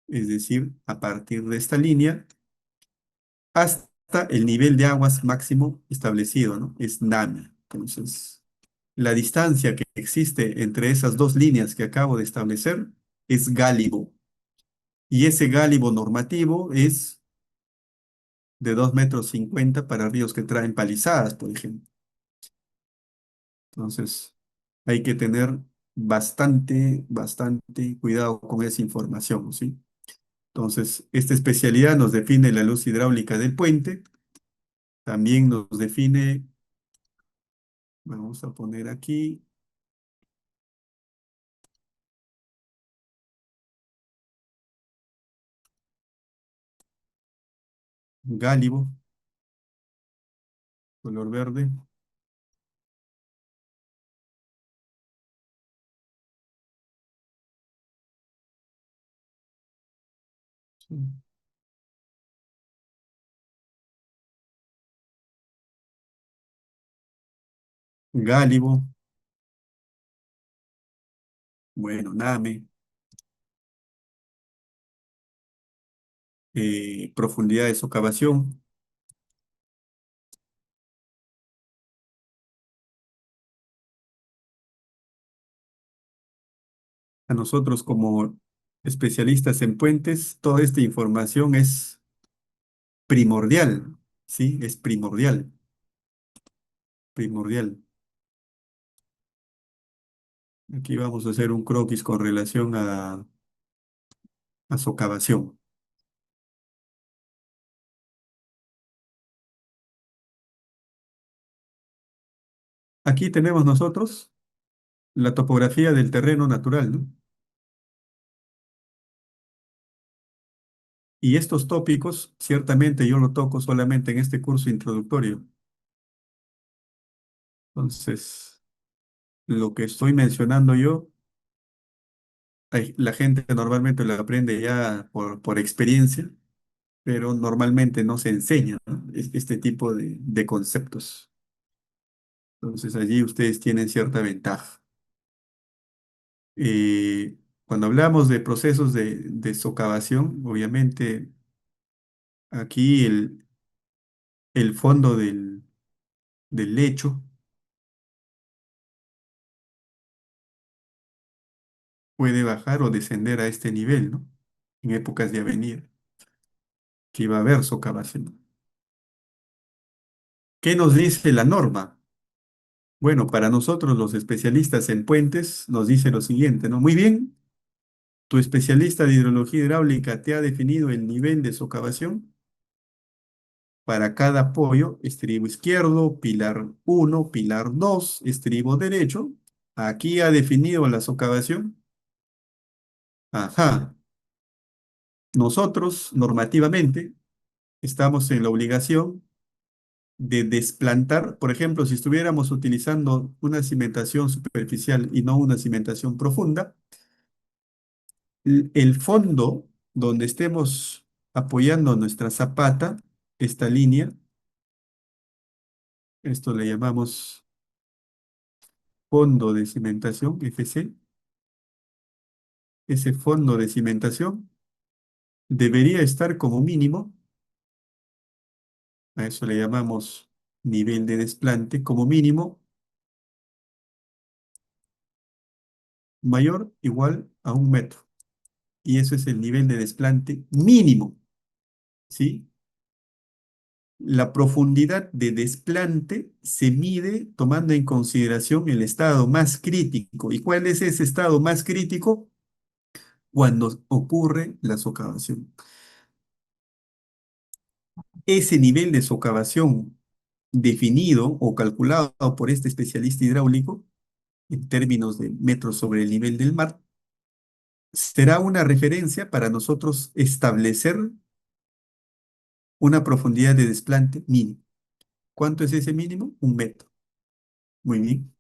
es decir, a partir de esta línea, hasta el nivel de aguas máximo establecido, ¿no? Es NAMI. Entonces, la distancia que existe entre esas dos líneas que acabo de establecer es gálibo. Y ese gálibo normativo es de 2,50 m para ríos que traen palizadas, por ejemplo. Entonces, hay que tener bastante cuidado con esa información, ¿sí? Entonces, esta especialidad nos define la luz hidráulica del puente, también nos define, vamos a poner aquí, gálibo, color verde, ¿sí? Gálibo, bueno, NAME, profundidad de socavación. A nosotros como especialistas en puentes, toda esta información es primordial, ¿sí? Es primordial. Aquí vamos a hacer un croquis con relación a socavación. Aquí tenemos nosotros la topografía del terreno natural, ¿no? Y estos tópicos, ciertamente yo lo toco solamente en este curso introductorio. Entonces, lo que estoy mencionando yo, la gente normalmente lo aprende ya por experiencia, pero normalmente no se enseña, ¿no? Este tipo de conceptos. Entonces, allí ustedes tienen cierta ventaja. Eh, Cuando hablamos de procesos de socavación, obviamente aquí el fondo del lecho puede bajar o descender a este nivel, ¿no? En épocas de avenida, que iba a haber socavación. ¿Qué nos dice la norma? Bueno, para nosotros los especialistas en puentes nos dice lo siguiente, ¿no? Muy bien, tu especialista de hidrología hidráulica te ha definido el nivel de socavación para cada apoyo, estribo izquierdo, pilar uno, pilar 2, estribo derecho. Aquí ha definido la socavación. Ajá. Nosotros, normativamente, estamos en la obligación de desplantar, por ejemplo, si estuviéramos utilizando una cimentación superficial y no una cimentación profunda, el fondo donde estemos apoyando nuestra zapata, esta línea, esto le llamamos fondo de cimentación, FC, ese fondo de cimentación debería estar como mínimo, a eso le llamamos nivel de desplante, como mínimo mayor o igual a 1 metro. Y eso es el nivel de desplante mínimo. ¿sí? La profundidad de desplante se mide tomando en consideración el estado más crítico. ¿Y cuál es ese estado más crítico? Cuando ocurre la socavación. Ese nivel de socavación definido o calculado por este especialista hidráulico, en términos de metros sobre el nivel del mar, será una referencia para nosotros establecer una profundidad de desplante mínima. ¿Cuánto es ese mínimo? 1 metro. Muy bien.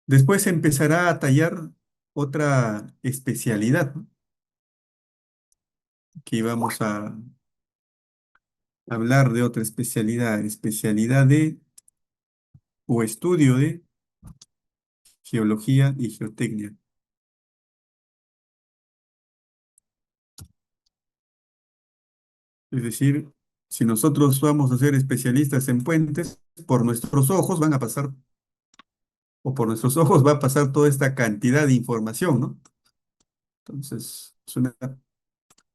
Después empezará a tallar otra especialidad, ¿no? Que vamos a hablar de otra especialidad, especialidad de o estudio de geología y geotecnia. Es decir, si nosotros vamos a ser especialistas en puentes, por nuestros ojos van a pasar, o por nuestros ojos va a pasar toda esta cantidad de información, ¿no? Entonces,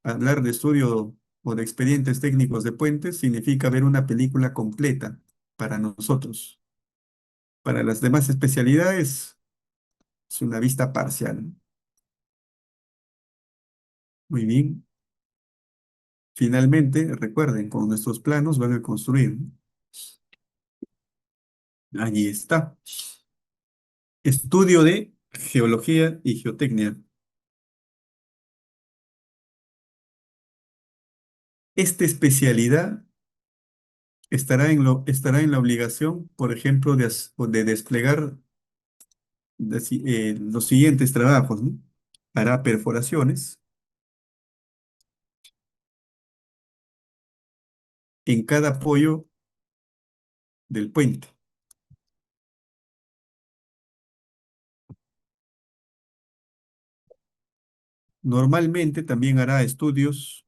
hablar de estudio o de expedientes técnicos de puentes significa ver una película completa para nosotros. Para las demás especialidades es una vista parcial. Muy bien. Finalmente, recuerden, con nuestros planos van a construir, ¿no? Allí está. Estudio de geología y geotecnia. Esta especialidad estará en la obligación, por ejemplo, de desplegar los siguientes trabajos, ¿no? Hará perforaciones en cada apoyo del puente. Normalmente también hará estudios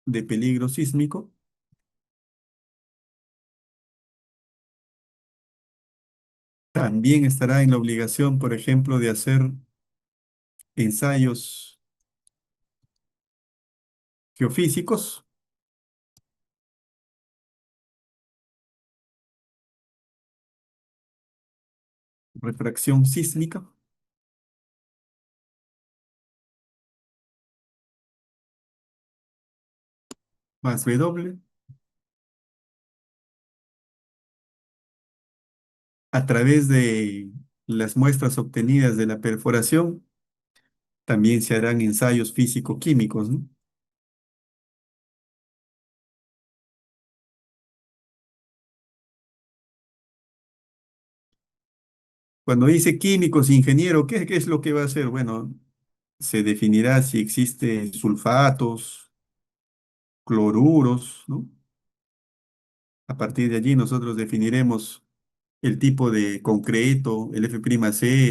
de peligro sísmico. También estará en la obligación, por ejemplo, de hacer ensayos geofísicos, refracción sísmica, más W. A través de las muestras obtenidas de la perforación, también se harán ensayos físico-químicos, ¿no? Cuando dice químicos, ingeniero, ¿qué es lo que va a hacer? Bueno, se definirá si existe sulfatos, cloruros, ¿no? A partir de allí nosotros definiremos el tipo de concreto, el F',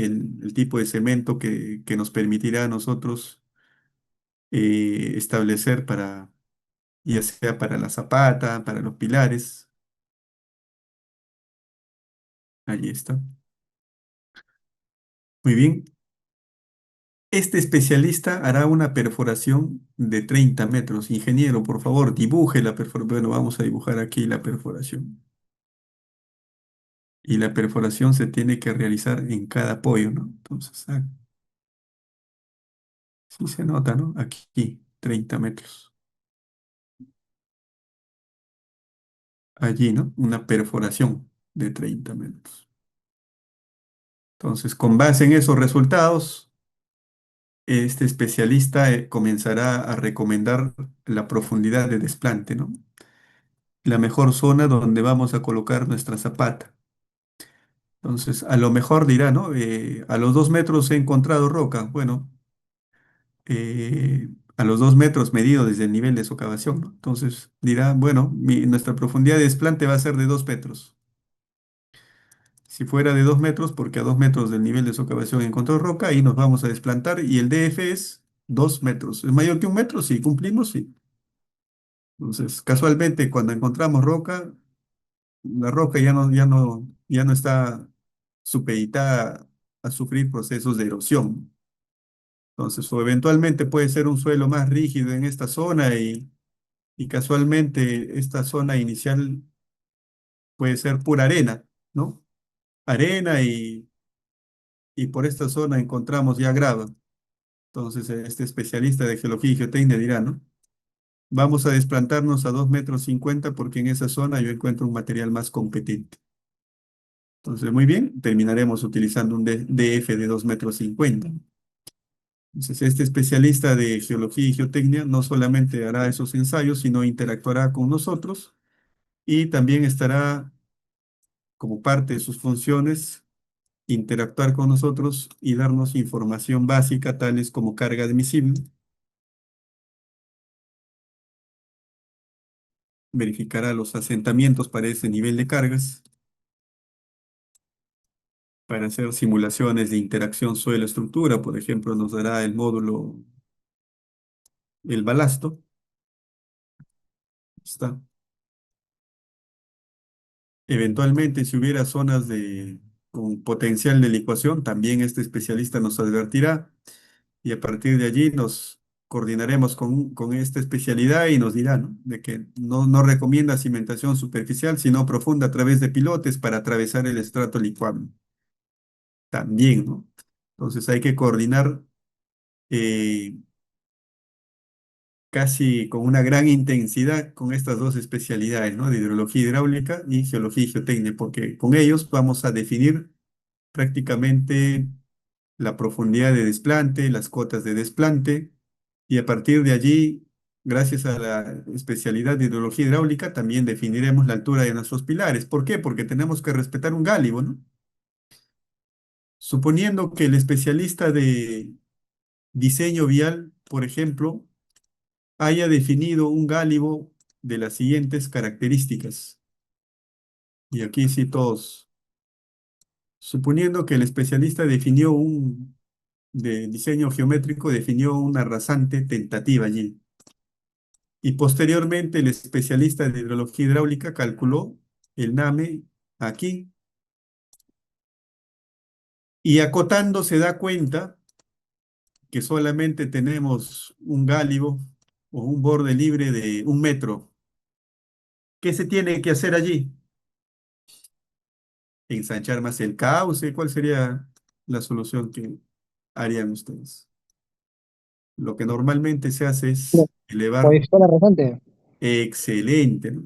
el tipo de cemento que nos permitirá a nosotros establecer para, ya sea para la zapata, para los pilares. Allí está. Muy bien. Este especialista hará una perforación de 30 metros. Ingeniero, por favor, dibuje la perforación. Bueno, vamos a dibujar aquí la perforación. Y la perforación se tiene que realizar en cada apoyo, ¿no? Entonces, sí se nota, ¿no? Aquí, 30 metros. Allí, ¿no? Una perforación de 30 metros. Entonces, con base en esos resultados, este especialista comenzará a recomendar la profundidad de desplante, ¿no? La mejor zona donde vamos a colocar nuestra zapata. Entonces, a lo mejor dirá, ¿no? A los 2 metros he encontrado roca. Bueno, a los 2 metros medido desde el nivel de socavación, ¿no? Entonces dirá, bueno, nuestra profundidad de desplante va a ser de 2 metros. Si fuera de 2 metros, porque a 2 metros del nivel de socavación encontró roca, ahí nos vamos a desplantar y el DF es 2 metros. ¿Es mayor que 1 metro? Sí, cumplimos, sí. Entonces, casualmente, cuando encontramos roca, la roca ya no está supeditada a sufrir procesos de erosión. Entonces, o eventualmente puede ser un suelo más rígido en esta zona y casualmente esta zona inicial puede ser pura arena, ¿no? Arena y por esta zona encontramos ya grava. Entonces, este especialista de geología y geotecnia dirá, ¿no? Vamos a desplantarnos a 2,50 m porque en esa zona yo encuentro un material más competente. Entonces, muy bien, terminaremos utilizando un DF de 2,50 m. Entonces, este especialista de geología y geotecnia no solamente hará esos ensayos, sino interactuará con nosotros y también estará como parte de sus funciones interactuar con nosotros y darnos información básica, tales como carga admisible, verificará los asentamientos para ese nivel de cargas, para hacer simulaciones de interacción suelo-estructura, por ejemplo, nos dará el módulo, el balasto, está. Eventualmente, si hubiera zonas con potencial de licuación, también este especialista nos advertirá y a partir de allí nos coordinaremos con esta especialidad y nos dirá, ¿no? De que no recomienda cimentación superficial, sino profunda a través de pilotes para atravesar el estrato licuable. También, ¿no? Entonces hay que coordinar eh, casi con una gran intensidad con estas dos especialidades, ¿no? De hidrología hidráulica y geología y geotecnia, porque con ellos vamos a definir prácticamente la profundidad de desplante, las cotas de desplante, y a partir de allí, gracias a la especialidad de hidrología hidráulica, también definiremos la altura de nuestros pilares. ¿Por qué? Porque tenemos que respetar un gálibo, ¿no? Suponiendo que el especialista de diseño vial, por ejemplo, haya definido un gálibo de las siguientes características. Y aquí sí todos. Suponiendo que el especialista definió de diseño geométrico, definió una rasante tentativa allí. Y posteriormente el especialista de hidrología hidráulica calculó el NAME aquí. Y acotando se da cuenta que solamente tenemos un gálibo o un borde libre de 1 m. ¿Qué se tiene que hacer allí? Ensanchar más el cauce. ¿Cuál sería la solución que harían ustedes? Lo que normalmente se hace es elevar. Modificó la rasante. Excelente, ¿no?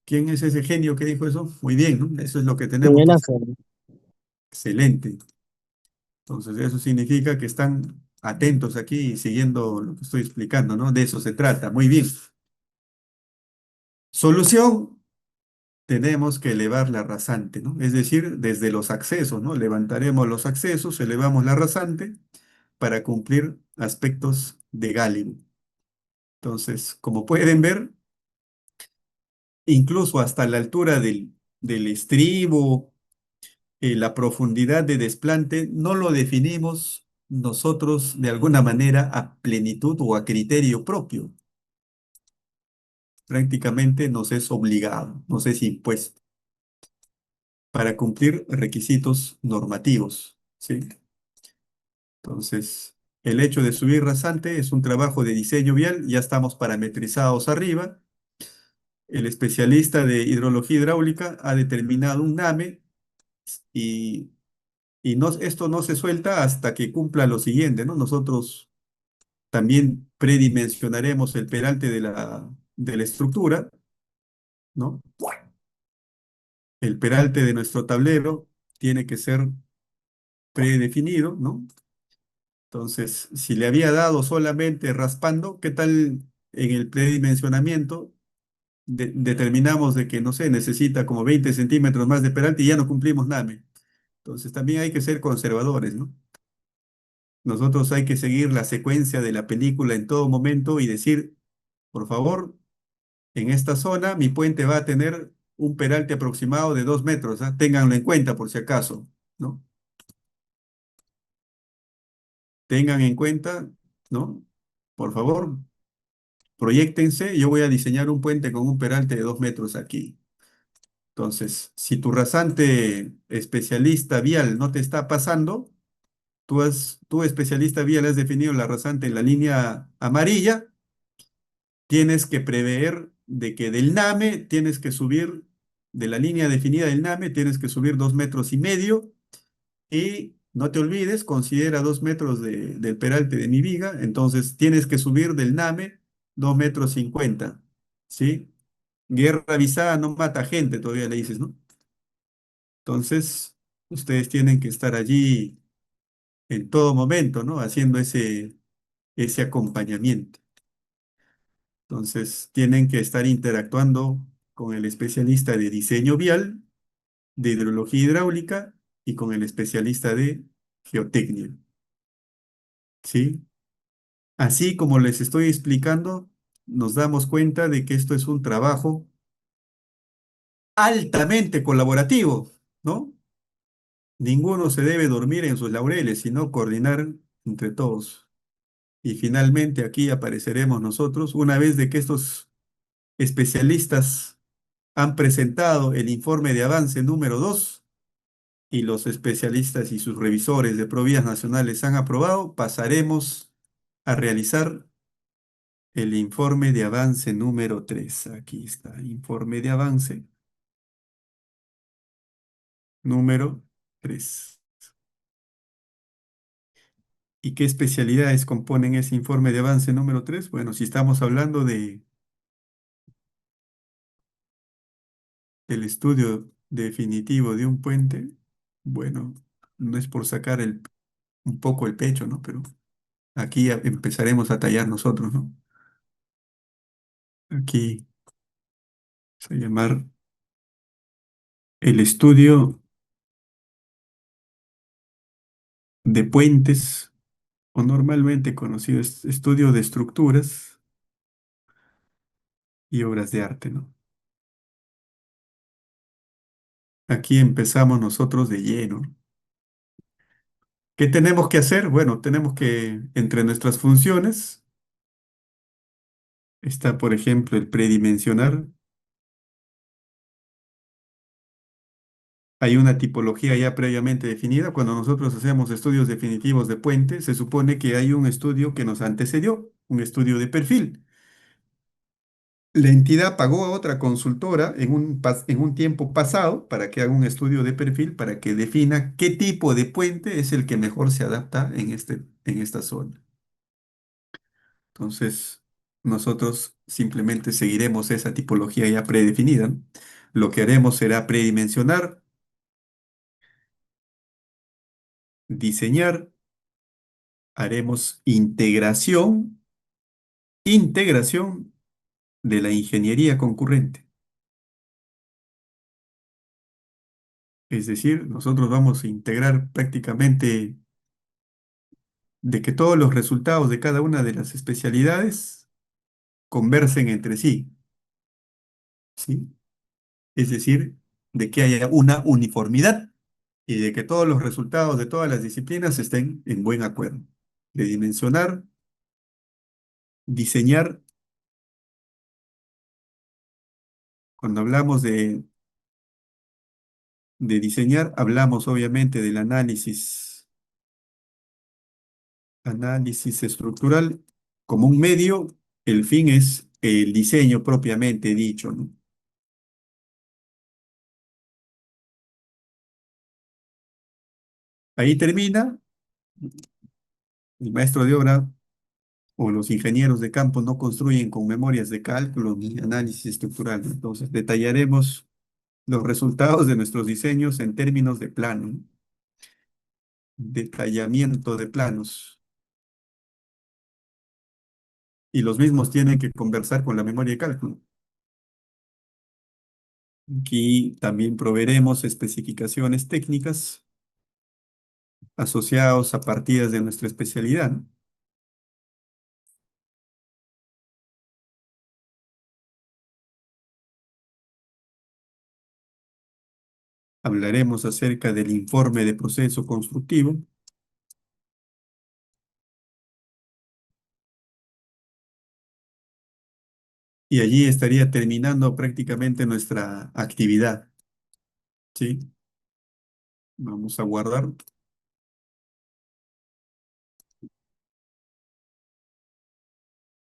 ¿Quién es ese genio que dijo eso? Muy bien, ¿no? Eso es lo que tenemos Miguel que hacer. Ángel. Excelente. Entonces, eso significa que están atentos aquí y siguiendo lo que estoy explicando, ¿no? De eso se trata. Muy bien. Solución. Tenemos que elevar la rasante, ¿no? Es decir, desde los accesos, ¿no? Levantaremos los accesos, elevamos la rasante para cumplir aspectos de gálibo. Entonces, como pueden ver, incluso hasta la altura del estribo, la profundidad de desplante, no lo definimos nosotros de alguna manera a plenitud o a criterio propio. Prácticamente nos es obligado, nos es impuesto para cumplir requisitos normativos, ¿sí? Entonces, el hecho de subir rasante es un trabajo de diseño vial, ya estamos parametrizados arriba. El especialista de hidrología hidráulica ha determinado un NAME y, esto no se suelta hasta que cumpla lo siguiente, ¿no? Nosotros también predimensionaremos el peralte de la estructura, ¿no? El peralte de nuestro tablero tiene que ser predefinido, ¿no? Entonces, si le había dado solamente raspando, ¿qué tal en el predimensionamiento? Determinamos de que, no sé, necesita como 20 centímetros más de peralte y ya no cumplimos NAME. Entonces, también hay que ser conservadores, ¿no? Nosotros hay que seguir la secuencia de la película en todo momento y decir, por favor, en esta zona mi puente va a tener un peralte aproximado de 2 m, ¿ah? Ténganlo en cuenta por si acaso, ¿no? Tengan en cuenta, ¿no? Por favor, proyéctense, yo voy a diseñar un puente con un peralte de 2 m aquí. Entonces, si tu rasante especialista vial no te está pasando, Tú especialista vial, has definido la rasante en la línea amarilla, tienes que prever de que del NAME tienes que subir, de la línea definida del NAME, tienes que subir 2,5 metros. Y no te olvides, considera 2 metros del peralte de mi viga, entonces tienes que subir del NAME 2,50 metros, ¿sí? Guerra avisada no mata gente, todavía le dices, ¿no? Entonces, ustedes tienen que estar allí en todo momento, ¿no? Haciendo ese acompañamiento. Entonces, tienen que estar interactuando con el especialista de diseño vial, de hidrología hidráulica y con el especialista de geotecnia, ¿sí? Así como les estoy explicando, nos damos cuenta de que esto es un trabajo altamente colaborativo, ¿no? Ninguno se debe dormir en sus laureles, sino coordinar entre todos. Y finalmente aquí apareceremos nosotros una vez de que estos especialistas han presentado el informe de avance número 2 y los especialistas y sus revisores de Provías Nacionales han aprobado, pasaremos a realizar el informe de avance número 3. Aquí está, informe de avance número 3. ¿Y qué especialidades componen ese informe de avance número 3? Bueno, si estamos hablando del estudio definitivo de un puente, bueno, no es por sacar un poco el pecho, ¿no? Pero aquí empezaremos a tallar nosotros, ¿no? Aquí se va a llamar el estudio de puentes, o normalmente conocido estudio de estructuras y obras de arte, ¿no? Aquí empezamos nosotros de lleno. ¿Qué tenemos que hacer? Bueno, tenemos que, entre nuestras funciones, está, por ejemplo, el predimensionar. Hay una tipología ya previamente definida. Cuando nosotros hacemos estudios definitivos de puente, se supone que hay un estudio que nos antecedió, un estudio de perfil. La entidad pagó a otra consultora en un tiempo pasado para que haga un estudio de perfil para que defina qué tipo de puente es el que mejor se adapta en esta zona. Entonces, nosotros simplemente seguiremos esa tipología ya predefinida, ¿no? Lo que haremos será predimensionar, diseñar, haremos integración de la ingeniería concurrente. Es decir, nosotros vamos a integrar prácticamente de que todos los resultados de cada una de las especialidades conversen entre sí, ¿sí? Es decir, de que haya una uniformidad y de que todos los resultados de todas las disciplinas estén en buen acuerdo. De dimensionar, diseñar, cuando hablamos de diseñar, hablamos obviamente del análisis estructural como un medio, el fin es el diseño propiamente dicho, ¿no? Ahí termina, el maestro de obra o los ingenieros de campo no construyen con memorias de cálculo ni análisis estructural, ¿no? Entonces, detallaremos los resultados de nuestros diseños en términos de plano, ¿no? Detallamiento de planos. Y los mismos tienen que conversar con la memoria de cálculo. Aquí también proveeremos especificaciones técnicas asociados a partidas de nuestra especialidad, ¿no? Hablaremos acerca del informe de proceso constructivo y allí estaría terminando prácticamente nuestra actividad, ¿sí? Vamos a guardar.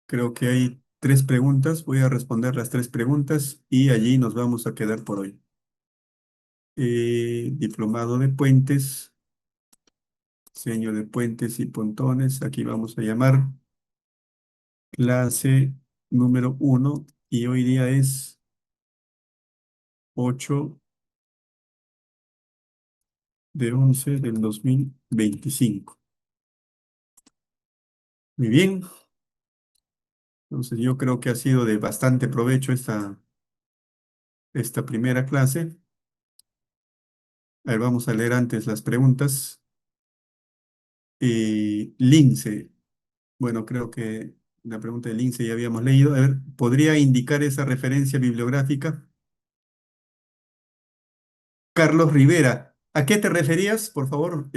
Creo que hay tres preguntas. Voy a responder las tres preguntas y allí nos vamos a quedar por hoy. Diplomado de puentes, diseño de puentes y pontones. Aquí vamos a llamar clase número uno y hoy día es 8/11/2025. Muy bien, entonces yo creo que ha sido de bastante provecho esta primera clase. A ver, vamos a leer antes las preguntas. Lince, bueno, creo que la pregunta de Lince ya habíamos leído. A ver, ¿podría indicar esa referencia bibliográfica? Carlos Rivera, ¿a qué te referías, por favor,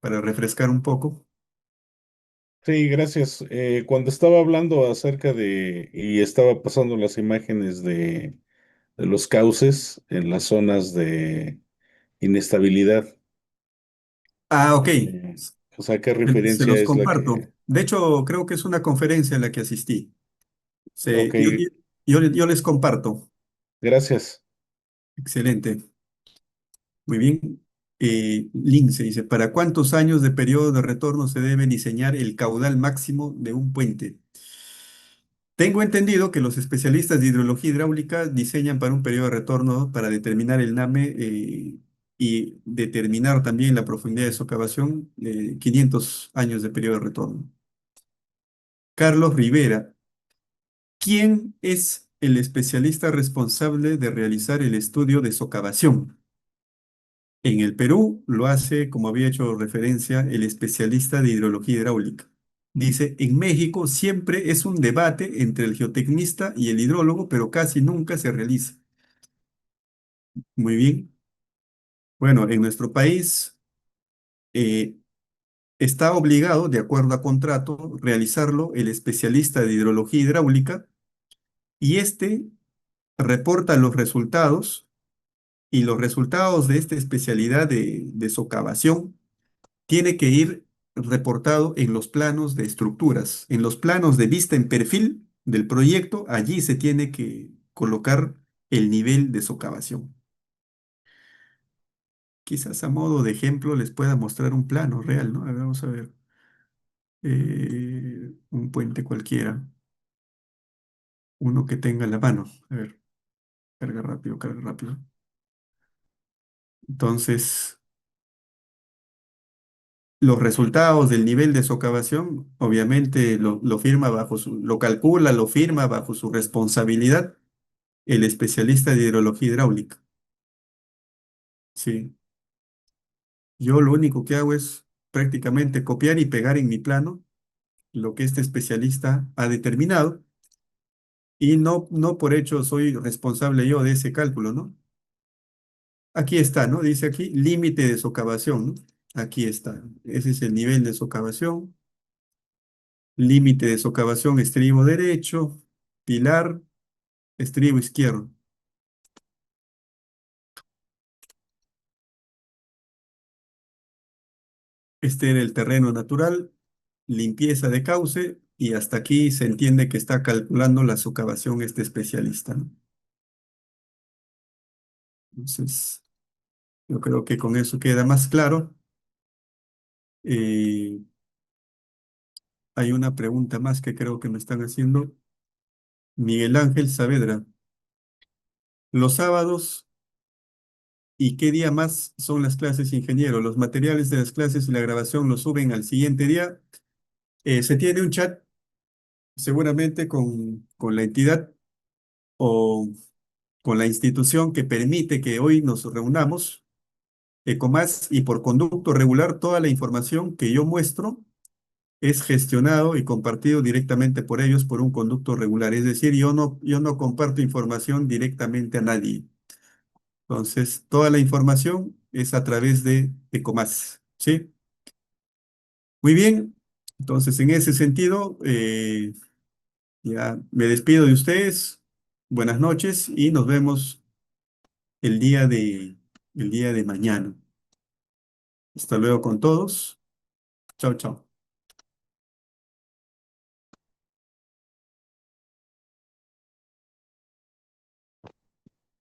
para refrescar un poco? Sí, gracias. Cuando estaba hablando y estaba pasando las imágenes de los cauces en las zonas de inestabilidad, Ah, ok. o sea, ¿qué Se referencia los es la comparto. que... De hecho, creo que es una conferencia a la que asistí. Ok, Yo les comparto. gracias. Excelente. Muy bien. Lince dice, ¿para cuántos años de periodo de retorno se debe diseñar el caudal máximo de un puente? Tengo entendido que los especialistas de hidrología hidráulica diseñan para un periodo de retorno para determinar el NAME y determinar también la profundidad de socavación, 500 años de periodo de retorno. Carlos Rivera, ¿quién es el especialista responsable de realizar el estudio de socavación? En el Perú lo hace, como había hecho referencia, el especialista de hidrología hidráulica. Dice, en México siempre es un debate entre el geotecnista y el hidrólogo, pero casi nunca se realiza. Muy bien. Bueno, en nuestro país eh, está obligado, de acuerdo a contrato, realizarlo el especialista de hidrología hidráulica y este reporta los resultados y los resultados de esta especialidad de socavación tiene que ir reportado en los planos de estructuras, en los planos de vista en perfil del proyecto, allí se tiene que colocar el nivel de socavación. Quizás a modo de ejemplo les pueda mostrar un plano real, ¿no? A ver, vamos a ver. Un puente cualquiera, uno que tenga en la mano. A ver, carga rápido, carga rápido. Entonces, los resultados del nivel de socavación, obviamente lo firma lo calcula, lo firma bajo su responsabilidad el especialista de hidrología hidráulica. Sí, yo lo único que hago es prácticamente copiar y pegar en mi plano lo que este especialista ha determinado y no por hecho soy responsable yo de ese cálculo, ¿no? Aquí está, ¿no? Dice aquí límite de socavación, ¿no? Aquí está. Ese es el nivel de socavación. Límite de socavación estribo derecho, pilar, estribo izquierdo. Este era el terreno natural, limpieza de cauce y hasta aquí se entiende que está calculando la socavación este especialista, ¿no? Entonces, yo creo que con eso queda más claro. Eh, Hay una pregunta más que creo que me están haciendo. Miguel Ángel Saavedra. Los sábados y qué día más son las clases, ingeniero. Los materiales de las clases y la grabación los suben al siguiente día. Se tiene un chat seguramente con la entidad o con la institución que permite que hoy nos reunamos, Ecomás, y por conducto regular toda la información que yo muestro es gestionado y compartido directamente por ellos por un conducto regular. Es decir, yo no comparto información directamente a nadie. Entonces, toda la información es a través de Ecomás, ¿sí? Muy bien. Entonces, en ese sentido, ya me despido de ustedes. Buenas noches y nos vemos el el día de mañana. Hasta luego con todos. Chao, chao.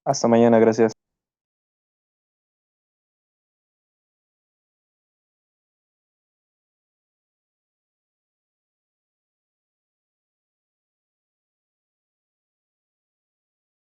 Hasta mañana, gracias.